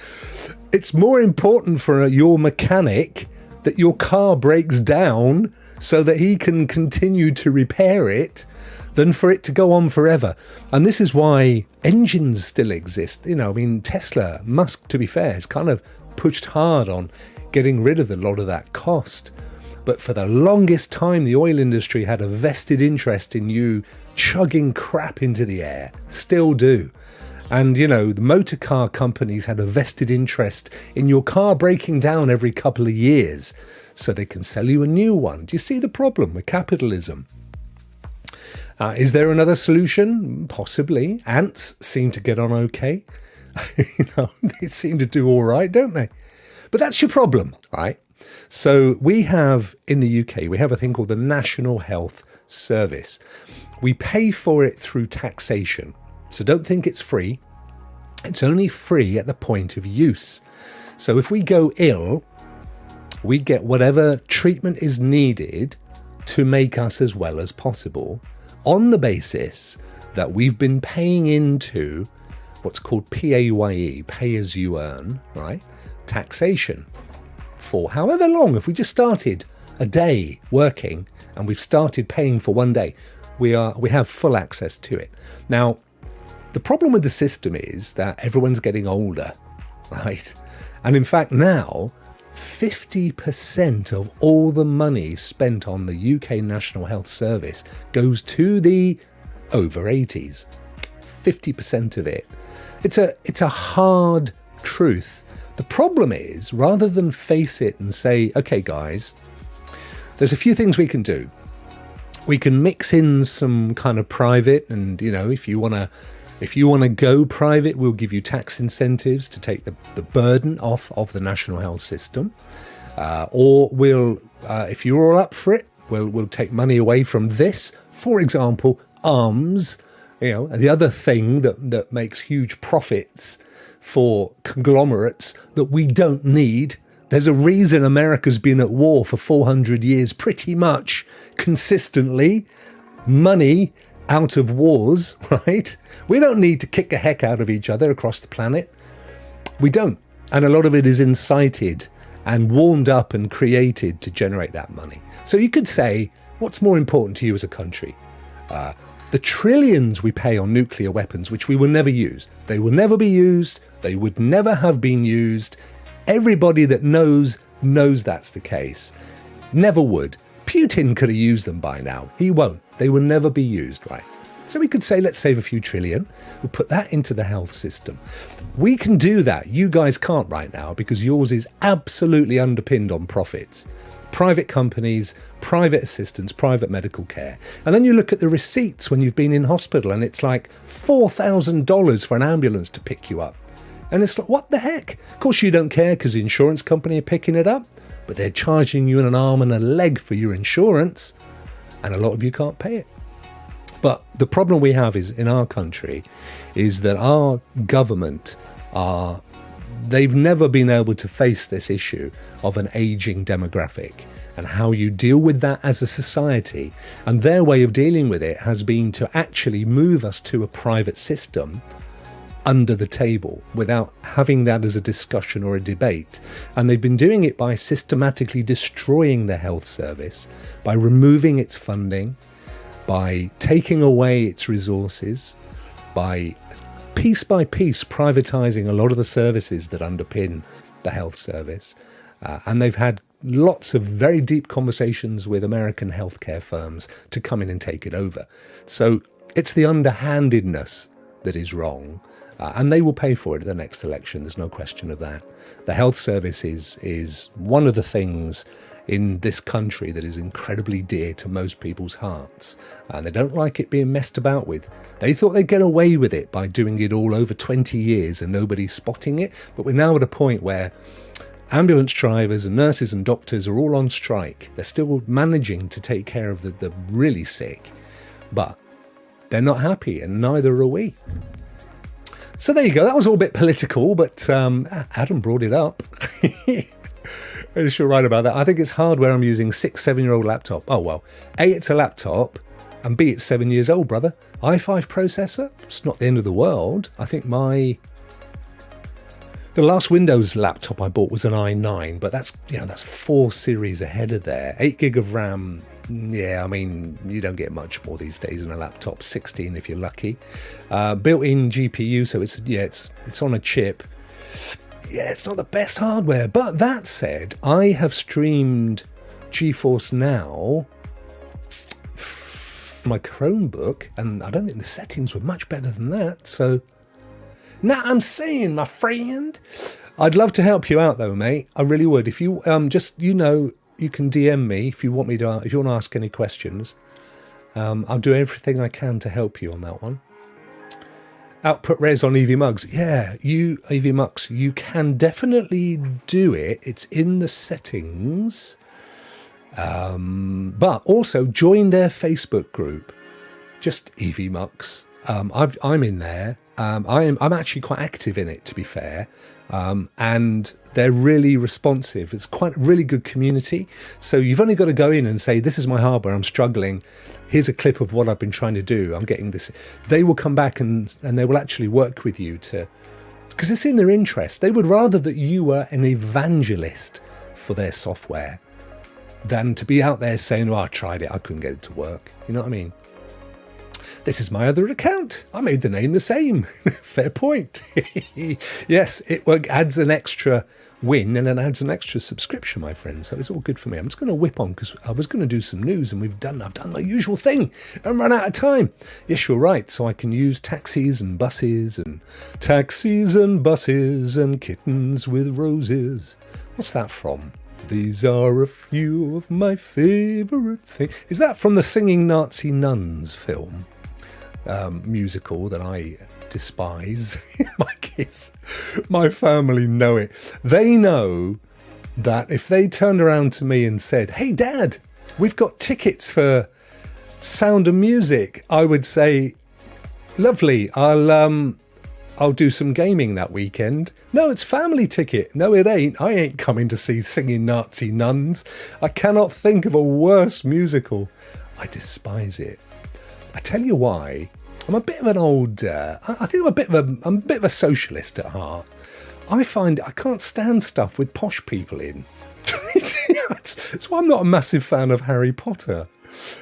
It's more important for your mechanic that your car breaks down so that he can continue to repair it than for it to go on forever. And this is why engines still exist. Tesla, Musk, to be fair, has kind of pushed hard on getting rid of a lot of that cost. But for the longest time, the oil industry had a vested interest in you chugging crap into the air. Still do. And, the motor car companies had a vested interest in your car breaking down every couple of years so they can sell you a new one. Do you see the problem with capitalism? Is there another solution? Possibly. Ants seem to get on okay. You know, they seem to do all right, don't they? But that's your problem, right? So we have, in the UK, we have a thing called the National Health Service. We pay for it through taxation. So don't think it's free. It's only free at the point of use. So if we go ill, we get whatever treatment is needed to make us as well as possible on the basis that we've been paying into what's called PAYE, pay as you earn, right? Taxation for however long. If we just started a day working and we've started paying for one day, we have full access to it. Now, the problem with the system is that everyone's getting older, right? And in fact, now 50% of all the money spent on the UK National Health Service goes to the over 80s. 50% of it. It's a hard truth. The problem is, rather than face it and say, okay, guys, there's a few things we can do. We can mix in some kind of private, and you know, if you want to go private, we'll give you tax incentives to take the burden off of the national health system, or we'll, if you're all up for it, we'll take money away from this. For example, arms. You know, the other thing that makes huge profits for conglomerates that we don't need. There's a reason America's been at war for 400 years, pretty much consistently. Money out of wars, right? We don't need to kick the heck out of each other across the planet. We don't. And a lot of it is incited and warmed up and created to generate that money. So you could say, what's more important to you as a country? The trillions we pay on nuclear weapons, which we will never use. They will never be used. They would never have been used. Everybody that knows that's the case. Never would. Putin could have used them by now. He won't. They will never be used, right? So we could say, let's save a few trillion. We'll put that into the health system. We can do that. You guys can't right now because yours is absolutely underpinned on profits. Private companies, private assistance, private medical care. And then you look at the receipts when you've been in hospital and it's like $4,000 for an ambulance to pick you up. And it's like, what the heck? Of course you don't care because the insurance company are picking it up, but they're charging you an arm and a leg for your insurance. And a lot of you can't pay it. But the problem we have is in our country is that our government they've never been able to face this issue of an aging demographic and how you deal with that as a society. And their way of dealing with it has been to actually move us to a private system under the table without having that as a discussion or a debate. And they've been doing it by systematically destroying the health service, by removing its funding, by taking away its resources, by piece privatizing a lot of the services that underpin the health service. And they've had lots of very deep conversations with American healthcare firms to come in and take it over. So it's the underhandedness that is wrong. And they will pay for it at the next election. There's no question of that. The health service is one of the things in this country that is incredibly dear to most people's hearts. And they don't like it being messed about with. They thought they'd get away with it by doing it all over 20 years and nobody's spotting it. But we're now at a point where ambulance drivers and nurses and doctors are all on strike. They're still managing to take care of the really sick. But they're not happy, and neither are we. So there you go. That was all a bit political, but Adam brought it up. You're right about that. I think it's hardware I'm using, 6-7-year-old laptop. Oh, well, A, it's a laptop, and B, it's 7 years old, brother. i5 processor, it's not the end of the world. I think the last Windows laptop I bought was an i9, but that's 4 series ahead of there. 8 gig of RAM. Yeah, I mean, you don't get much more these days in a laptop. 16 if you're lucky. Built-in GPU, so it's on a chip. Yeah, it's not the best hardware. But that said, I have streamed GeForce Now from my Chromebook, and I don't think the settings were much better than that. So, now I'm saying, my friend, I'd love to help you out though, mate. I really would. If you you can DM me if you want to ask any questions. I'll do everything I can to help you on that one. Output res on EV Mugs. Yeah, EV Mugs, you can definitely do it. It's in the settings. But also join their Facebook group. Just EV Mugs. I'm in there. I'm actually quite active in it, to be fair. And they're really responsive. It's quite a really good community. So you've only got to go in and say, this is my hardware, I'm struggling. Here's a clip of what I've been trying to do. I'm getting this. They will come back and they will actually work with you because it's in their interest. They would rather that you were an evangelist for their software than to be out there saying, oh, I tried it, I couldn't get it to work. You know what I mean? This is my other account. I made the name the same. Fair point. Yes, it adds an extra win and it adds an extra subscription, my friends. So it's all good for me. I'm just going to whip on because I was going to do some news and I've done my usual thing and run out of time. Yes, you're right. So I can use taxis and buses and kittens with roses. What's that from? These are a few of my favourite things. Is that from the Singing Nazi Nuns film? Musical that I despise. My kids, my family know it. They know that if they turned around to me and said, hey Dad, we've got tickets for Sound of Music, I would say, lovely, I'll do some gaming that weekend. No, it's family ticket. No, it ain't. I ain't coming to see Singing Nazi Nuns. I cannot think of a worse musical. I despise it. I tell you why. I'm a bit of an old. I think I'm a bit of a socialist at heart. I find I can't stand stuff with posh people in. That's why I'm not a massive fan of Harry Potter.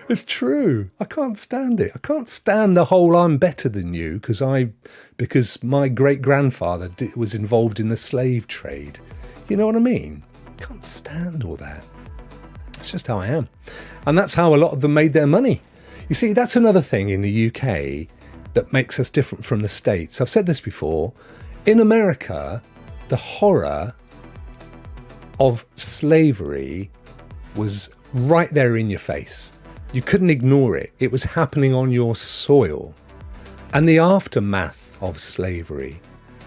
It's true. I can't stand it. I can't stand the whole I'm better than you because my great grandfather was involved in the slave trade. You know what I mean? Can't stand all that. It's just how I am, and that's how a lot of them made their money. You see, that's another thing in the UK that makes us different from the States. I've said this before. In America, the horror of slavery was right there in your face. You couldn't ignore it. It was happening on your soil. And the aftermath of slavery,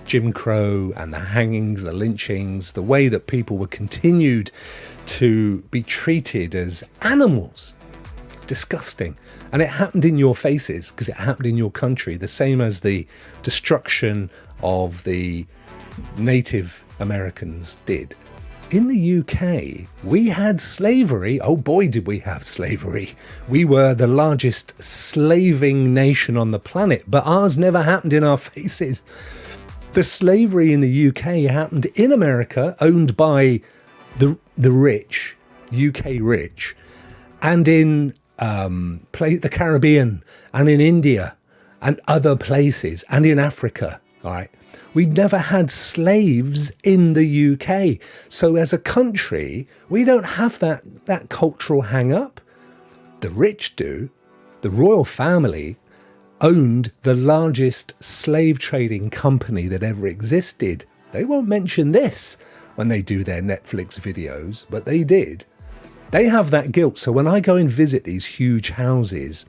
Jim Crow and the hangings, the lynchings, the way that people were continued to be treated as animals. Disgusting. And it happened in your faces because it happened in your country, the same as the destruction of the Native Americans did. In the UK, we had slavery. Oh boy, did we have slavery. We were the largest slaving nation on the planet, but ours never happened in our faces. The slavery in the UK happened in America, owned by the rich, UK rich, and in the Caribbean, and in India, and other places, and in Africa, all right? We never had slaves in the UK. So as a country, we don't have that cultural hang-up. The rich do. The royal family owned the largest slave trading company that ever existed. They won't mention this when they do their Netflix videos, but they did. They have that guilt. So when I go and visit these huge houses,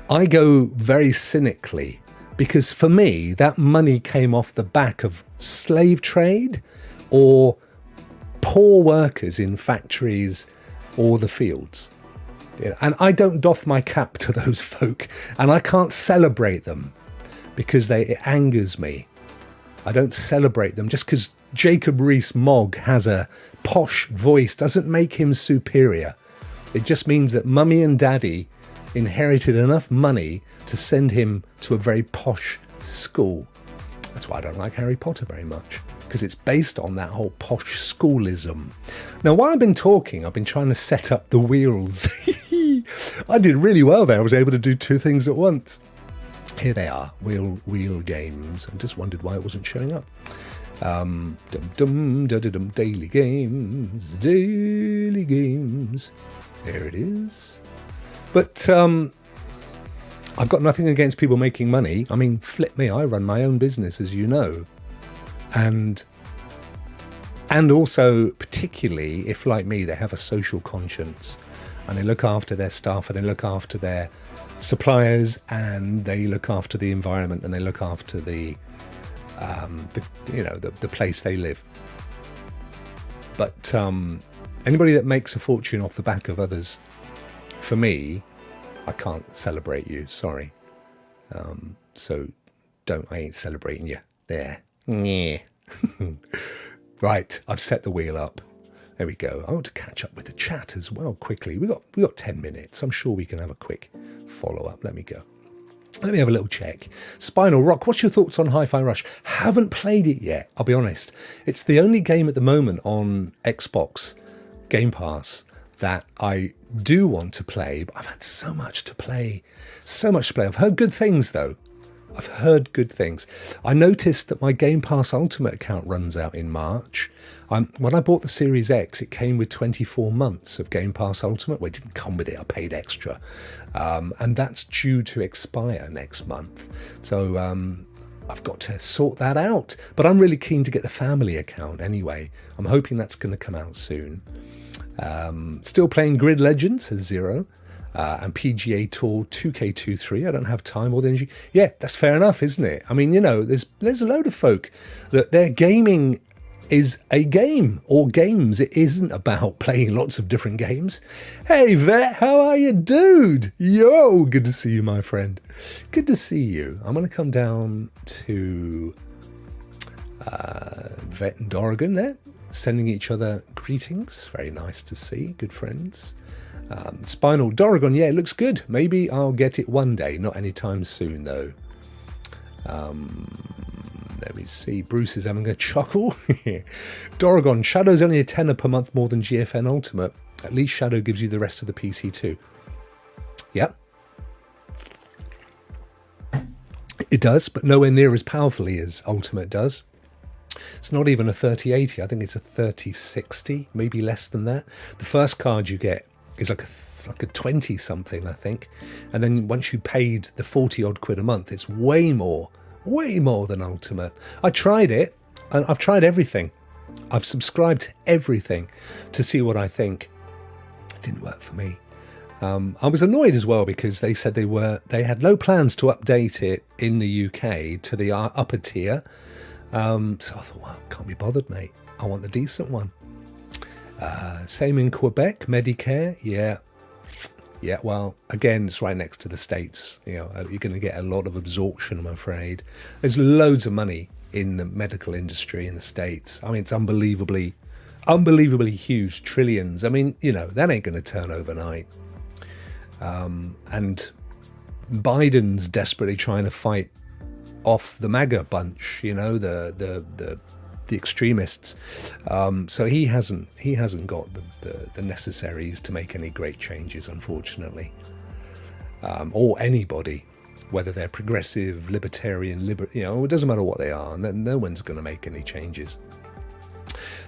I go very cynically. Because for me, that money came off the back of slave trade or poor workers in factories or the fields. Yeah, and I don't doff my cap to those folk, and I can't celebrate them because it angers me. I don't celebrate them just because Jacob Rees-Mogg has a posh voice doesn't make him superior. It just means that mummy and daddy inherited enough money to send him to a very posh school. That's why I don't like Harry Potter very much, because it's based on that whole posh schoolism. Now, while I've been talking, I've been trying to set up the wheels. I did really well there. I was able to do two things at once. Here they are, wheel games. I just wondered why it wasn't showing up. Daily games. There it is. But I've got nothing against people making money. I mean, flip me, I run my own business, as you know. And also, particularly if, like me, they have a social conscience and they look after their staff and they look after their suppliers, and they look after the environment, and they look after the place they live. But anybody that makes a fortune off the back of others, for me, I can't celebrate you. Sorry. So I ain't celebrating you. There. Yeah. Right, I've set the wheel up. There we go. I want to catch up with the chat as well quickly. We got 10 minutes. I'm sure we can have a quick follow-up. Let me go. Let me have a little check. Spinal Rokk, what's your thoughts on Hi-Fi Rush? Haven't played it yet, I'll be honest. It's the only game at the moment on Xbox Game Pass that I do want to play, but I've had so much to play. So much to play. I've heard good things, though. I've heard good things. I noticed that my Game Pass Ultimate account runs out in March. When I bought the Series X, it came with 24 months of Game Pass Ultimate. Well, it didn't come with it. I paid extra. And that's due to expire next month. So I've got to sort that out. But I'm really keen to get the family account anyway. I'm hoping that's going to come out soon. Still playing Grid Legends as Zero. And PGA Tour 2K23. I don't have time or the energy. Yeah, that's fair enough, isn't it? I mean, there's a load of folk that their gaming is a game or games. It isn't about playing lots of different games. Hey, Vet, how are you, dude? Yo, good to see you, my friend. Good to see you. I'm going to come down to Vet and Dorrigan there, sending each other greetings. Very nice to see. Good friends. Spinal Dorrigan, yeah, it looks good. Maybe I'll get it one day, not anytime soon though. Let me see. Bruce is having a chuckle. Dorrigan, Shadow's only a tenner per month more than GFN Ultimate. At least Shadow gives you the rest of the PC too. Yep. It does, but nowhere near as powerfully as Ultimate does. It's not even a 3080. I think it's a 3060, maybe less than that. The first card you get is like a 20 something, I think, and then once you paid the 40 odd quid a month, it's way more than Ultimate. I tried it, and I've tried everything. I've subscribed to everything to see what I think. It didn't work for me. I was annoyed as well because they said they had no plans to update it in the UK to the upper tier. So I thought, well, can't be bothered, mate. I want the decent one. Same in Quebec, Medicare, yeah, well, again, it's right next to the States. You're going to get a lot of absorption, I'm afraid. There's loads of money in the medical industry in the States. I mean, it's unbelievably huge, trillions. I mean, that ain't going to turn overnight. And Biden's desperately trying to fight off the MAGA bunch, the extremists. So he hasn't got the necessaries to make any great changes, unfortunately. Or anybody, whether they're progressive, libertarian, it doesn't matter what they are. No one's going to make any changes.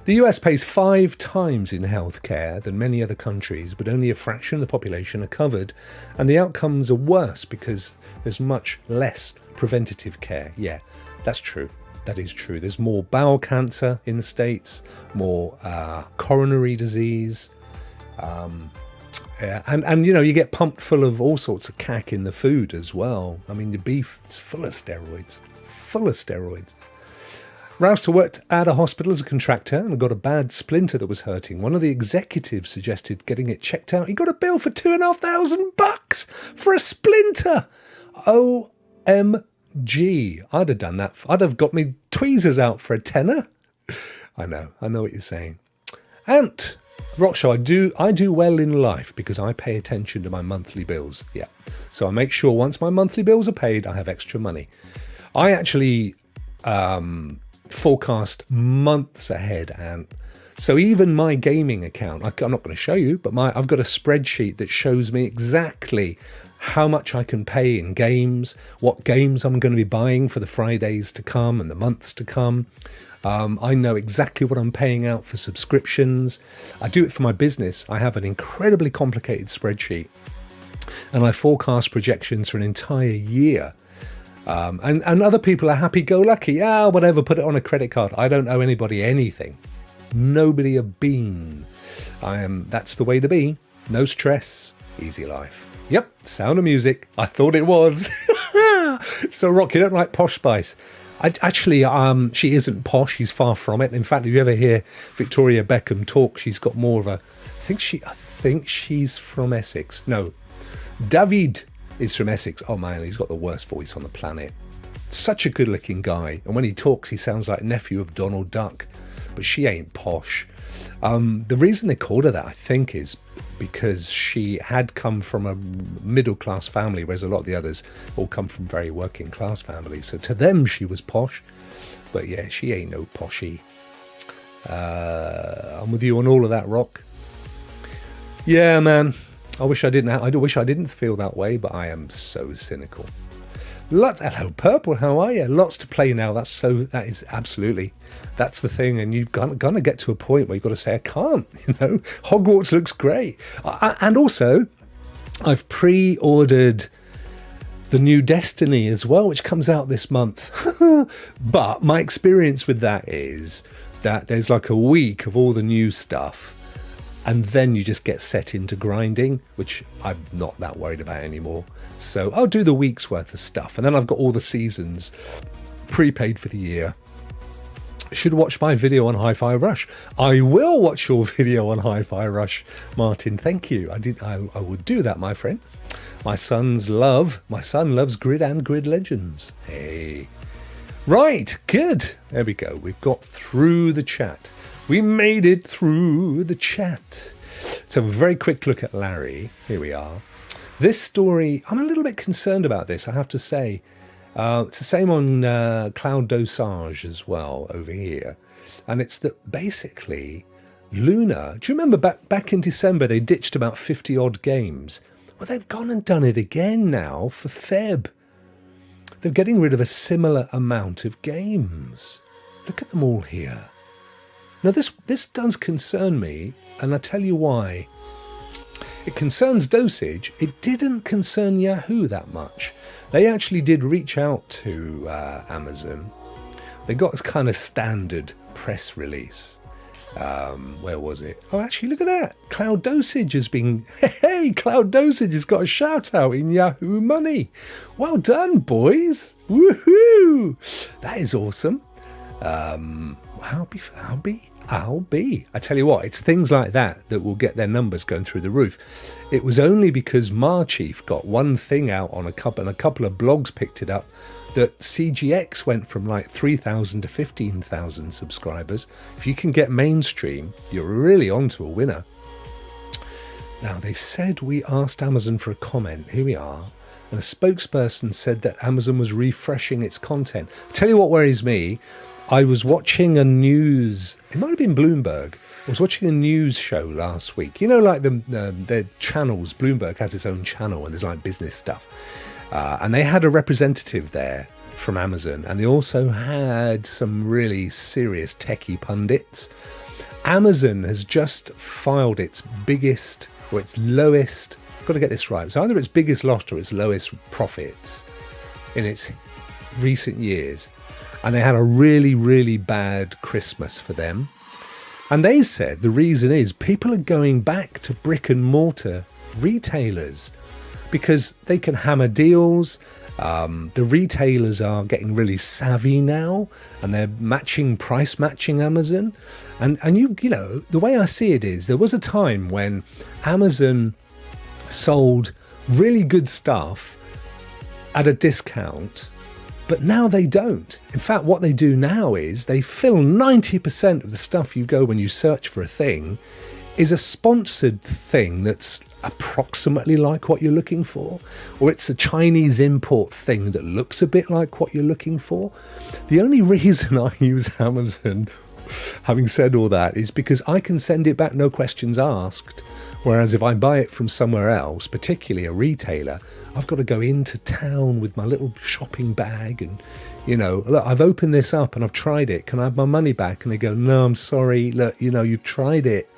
The US pays 5 times in healthcare than many other countries, but only a fraction of the population are covered, and the outcomes are worse because there's much less preventative care. Yeah, that's true. That is true. There's more bowel cancer in the States, more coronary disease, and you get pumped full of all sorts of cack in the food as well. I mean, the beef is full of steroids. Roused worked at a hospital as a contractor and got a bad splinter that was hurting. One of the executives suggested getting it checked out. He got a bill for $2,500 for a splinter. OMG. I'd have done that. I'd have got me tweezers out for a tenner. I know what you're saying. And Rokk Show, I do well in life because I pay attention to my monthly bills. Yeah. So I make sure once my monthly bills are paid, I have extra money. I actually forecast months ahead, and so even my gaming account, I'm not going to show you, but I've got a spreadsheet that shows me exactly how much I can pay in games, what games I'm going to be buying for the Fridays to come and the months to come. I know exactly what I'm paying out for subscriptions. I do it for my business. I have an incredibly complicated spreadsheet, and I forecast projections for an entire year. And other people are happy-go-lucky. Whatever, put it on a credit card. I don't owe anybody anything. Nobody a bean. That's the way to be. No stress. Easy life. Yep, Sound of Music. I thought it was. So, Rokk, you don't like Posh Spice? Actually, she isn't posh. She's far from it. In fact, if you ever hear Victoria Beckham talk, she's got more of a... I think she's from Essex. No, David is from Essex. Oh, man, he's got the worst voice on the planet. Such a good-looking guy. And when he talks, he sounds like nephew of Donald Duck. But she ain't posh. The reason they called her that, I think, is because she had come from a middle-class family, whereas a lot of the others all come from very working-class families. So to them, she was posh. But yeah, she ain't no poshy. I'm with you on all of that, Rokk. Yeah, man. I wish I didn't feel that way, but I am so cynical. Hello, Purple. How are you? Lots to play now. That's the thing. And you've got to get to a point where you've got to say, I can't. Hogwarts looks great. And also, I've pre-ordered the new Destiny as well, which comes out this month. But my experience with that is that there's like a week of all the new stuff. And then you just get set into grinding, which I'm not that worried about anymore. So I'll do the week's worth of stuff. And then I've got all the seasons prepaid for the year. Should watch my video on Hi-Fi Rush. I will watch your video on Hi-Fi Rush, Martin. Thank you. I would do that, my friend. My son loves Grid and Grid Legends. Hey. Right, good. There we go. We've got through the chat. We made it through the chat. So a very quick look at Larry. Here we are. This story, I'm a little bit concerned about this, I have to say. It's the same on Cloud Dosage as well over here. And it's that basically Luna, do you remember back in December they ditched about 50 odd games? Well, they've gone and done it again now for Feb. They're getting rid of a similar amount of games. Look at them all here. Now, this does concern me, and I'll tell you why. It concerns Dosage. It didn't concern Yahoo that much. They actually did reach out to Amazon. They got this kind of standard press release. Where was it? Oh, actually, look at that. Cloud Dosage has been... Hey, Cloud Dosage has got a shout-out in Yahoo Money. Well done, boys. Woohoo! That is awesome. I'll be. I tell you what, it's things like that that will get their numbers going through the roof. It was only because Marchief got one thing out on a couple of blogs picked it up that CGX went from like 3,000 to 15,000 subscribers. If you can get mainstream, you're really onto a winner. Now, they said we asked Amazon for a comment. Here we are. And the spokesperson said that Amazon was refreshing its content. I'll tell you what worries me. I was watching a news, it might have been Bloomberg. I was watching a news show last week. You know, like the channels, Bloomberg has its own channel and there's like business stuff. And they had a representative there from Amazon, and they also had some really serious techie pundits. Amazon has just filed its biggest or its lowest, I've got to get this right, it's either its biggest loss or its lowest profits in its recent years. And they had a really, really bad Christmas for them. And they said the reason is people are going back to brick and mortar retailers because they can hammer deals. The retailers are getting really savvy now and they're price matching Amazon. And you know, the way I see it is there was a time when Amazon sold really good stuff at a discount. But now they don't. In fact, what they do now is they fill 90% of the stuff you go when you search for a thing is a sponsored thing that's approximately like what you're looking for, or it's a Chinese import thing that looks a bit like what you're looking for. The only reason I use Amazon, having said all that, is because I can send it back no questions asked. Whereas if I buy it from somewhere else, particularly a retailer, I've got to go into town with my little shopping bag and, you know, look, I've opened this up and I've tried it. Can I have my money back? And they go, no, I'm sorry. Look, you know, you've tried it.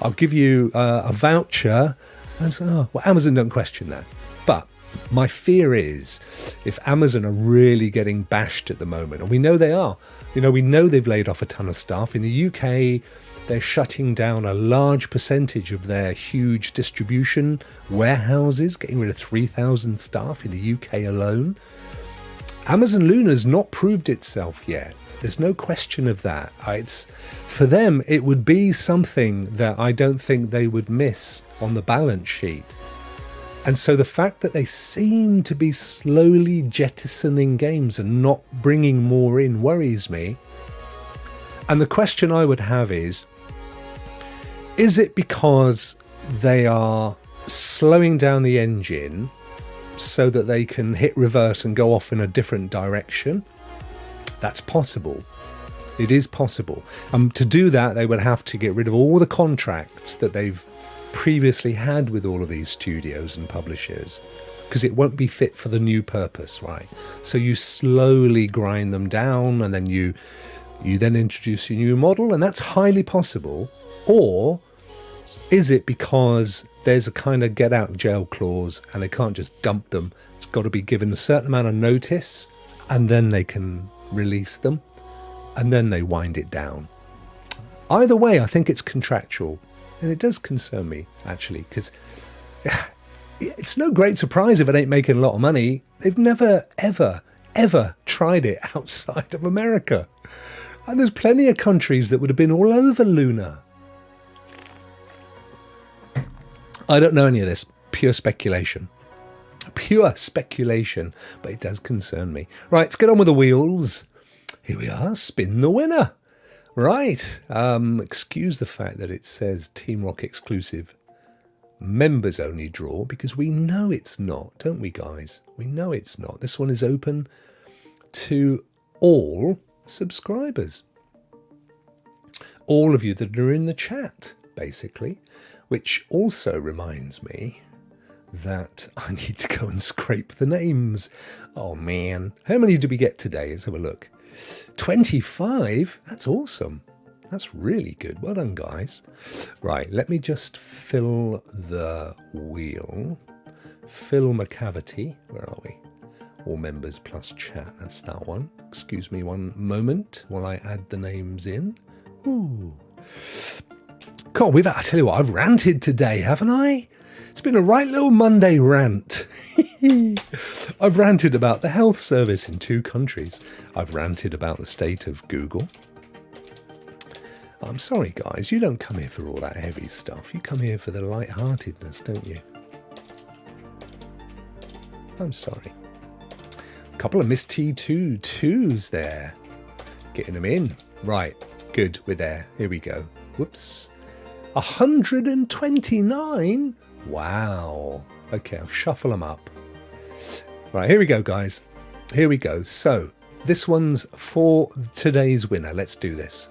I'll give you a voucher. And I say, oh, well, Amazon don't question that. But my fear is if Amazon are really getting bashed at the moment, and we know they are, you know, we know they've laid off a ton of staff. In the UK, They're shutting down a large percentage of their huge distribution warehouses, getting rid of 3,000 staff in the UK alone. Amazon Luna's not proved itself yet. There's no question of that. For them, it would be something that I don't think they would miss on the balance sheet. And so the fact that they seem to be slowly jettisoning games and not bringing more in worries me. And the question I would have is it because they are slowing down the engine so that they can hit reverse and go off in a different direction? That's possible. It is possible. To do that, they would have to get rid of all the contracts that they've previously had with all of these studios and publishers, because it won't be fit for the new purpose, right? So you slowly grind them down, and then you then introduce a new model, and that's highly possible. Or is it because there's a kind of get out jail clause and they can't just dump them? It's got to be given a certain amount of notice, and then they can release them, and then they wind it down. Either way, I think it's contractual, and it does concern me, actually, because it's no great surprise if it ain't making a lot of money. They've never, ever, ever tried it outside of America. And there's plenty of countries that would have been all over Luna. I don't know any of this. Pure speculation. Pure speculation, but it does concern me. Right, let's get on with the wheels. Here we are, spin the winner. Right, excuse the fact that it says Team Rokk exclusive members only draw, because we know it's not, don't we, guys? We know it's not. This one is open to all subscribers. All of you that are in the chat, basically, which also reminds me that I need to go and scrape the names. Oh, man. How many did we get today? Let's have a look. 25? That's awesome. That's really good. Well done, guys. Right, let me just fill the wheel. Fill my cavity. Where are we? All members plus chat. That's that one. Excuse me one moment while I add the names in. Ooh. God, I tell you what, I've ranted today, haven't I? It's been a right little Monday rant. I've ranted about the health service in 2 countries. I've ranted about the state of Google. I'm sorry, guys, you don't come here for all that heavy stuff. You come here for the light-heartedness, don't you? I'm sorry. A couple of Miss T2-2s there. Getting them in. Right, good, we're there. Here we go. Whoops. 129? Wow. Okay, I'll shuffle them up. Right, here we go, guys. Here we go. So, this one's for today's winner. Let's do this.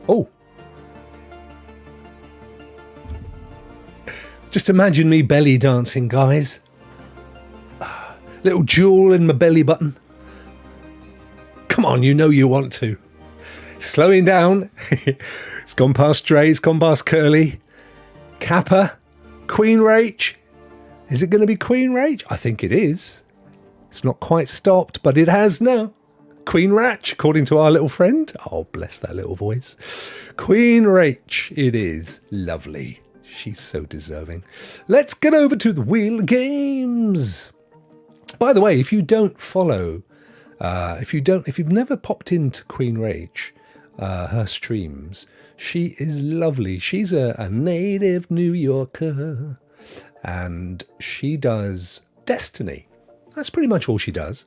Oh. Just imagine me belly dancing, guys. Little jewel in my belly button. Come on, you know you want to. Slowing down. It's gone past Dre, it's gone past Curly. Kappa. Queen Rach. Is it going to be Queen Rach? I think it is. It's not quite stopped, but it has now. Queen Rach, according to our little friend. Oh, bless that little voice. Queen Rach, it is. Lovely. She's so deserving. Let's get over to the Wheel of Games. By the way, if you don't follow, if you've never popped into Queen Rach, her streams, she is lovely. She's a native New Yorker, and she does Destiny. That's pretty much all she does.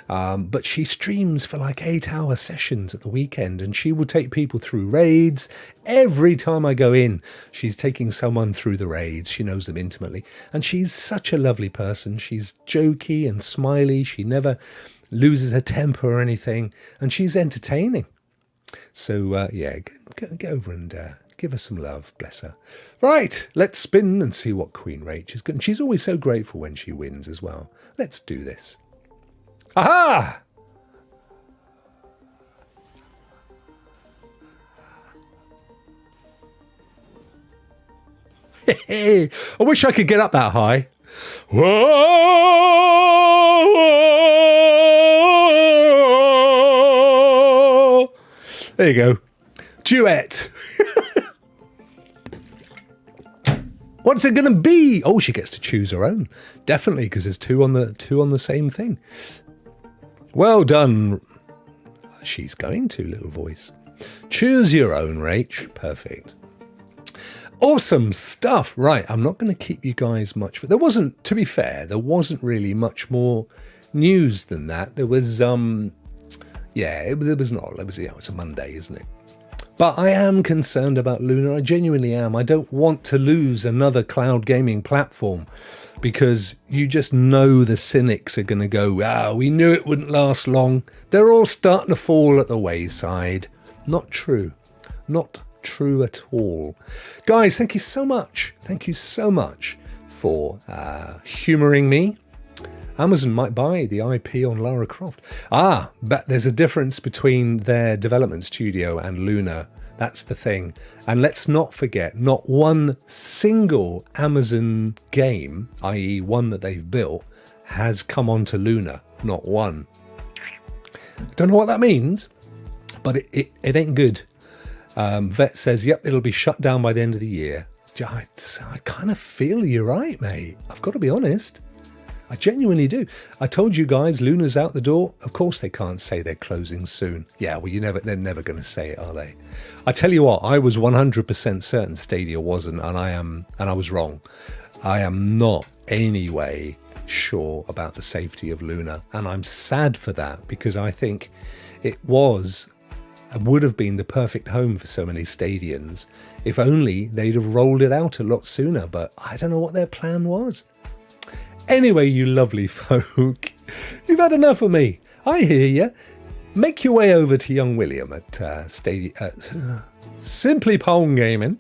But she streams for like 8-hour sessions at the weekend, and she will take people through raids. Every time I go in, she's taking someone through the raids. She knows them intimately, and she's such a lovely person. She's jokey and smiley. She never loses her temper or anything, and she's entertaining. So, yeah, get over and give her some love, bless her. Right, let's spin and see what Queen Rach is good. And she's always so grateful when she wins as well. Let's do this. Aha! Hey, I wish I could get up that high. Whoa! There you go. Duet. What's it going to be? Oh, she gets to choose her own. Definitely, because there's two on the same thing. Well done. She's going to, little voice. Choose your own, Rach. Perfect. Awesome stuff. Right, I'm not going to keep you guys much. There wasn't, to be fair, there wasn't really much more news than that. There was, there was not. It's a Monday, isn't it? But I am concerned about Luna. I genuinely am. I don't want to lose another cloud gaming platform because you just know the cynics are going to go, we knew it wouldn't last long. They're all starting to fall at the wayside. Not true. Not true at all. Guys, thank you so much. Thank you so much for humouring me. Amazon might buy the IP on Lara Croft. But there's a difference between their development studio and Luna. That's the thing. And let's not forget, not one single Amazon game, i.e. one that they've built, has come onto Luna. Not one. Don't know what that means, but it ain't good. Vet says, yep, it'll be shut down by the end of the year. I kind of feel you're right, mate. I've got to be honest. I genuinely do. I told you guys, Luna's out the door. Of course they can't say they're closing soon. Yeah, well, they're never going to say it, are they? I tell you what, I was 100% certain Stadia wasn't, and I was wrong. I am not anyway sure about the safety of Luna, and I'm sad for that because I think it would have been the perfect home for so many Stadians if only they'd have rolled it out a lot sooner, but I don't know what their plan was. Anyway, you lovely folk, you've had enough of me. I hear you. Make your way over to young William at Simply Pong Gaming.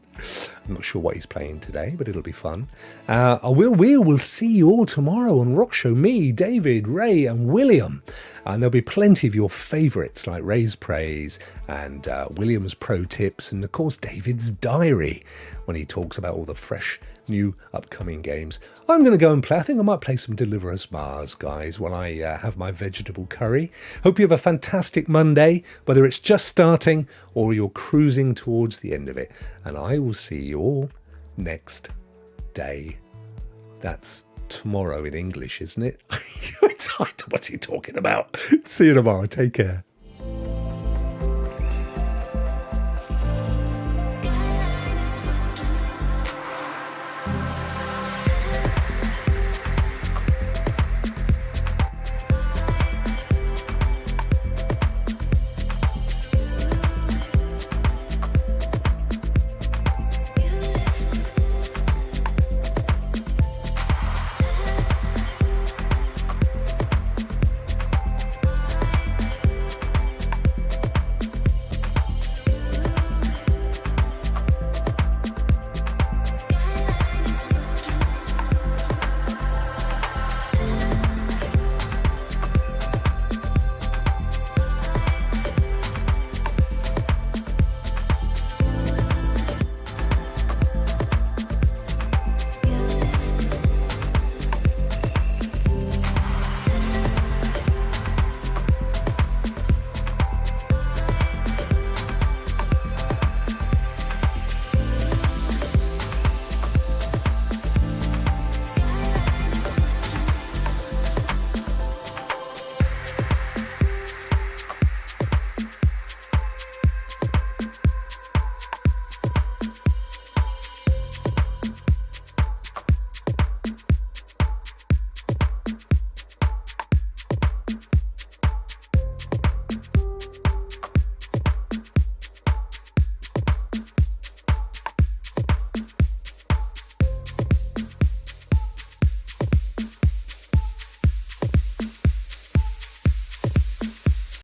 I'm not sure what he's playing today, but it'll be fun. We will see you all tomorrow on Rokk Show. Me, David, Ray and William. And there'll be plenty of your favourites like Ray's Praise and William's Pro Tips and, of course, David's Diary when he talks about all the fresh new upcoming games. I'm going to go and play. I think I might play some Deliver Us Mars, guys, while I have my vegetable curry. Hope you have a fantastic Monday, whether it's just starting or you're cruising towards the end of it. And I will see you all next day. That's tomorrow in English, isn't it? What's he talking about? See you tomorrow. Take care.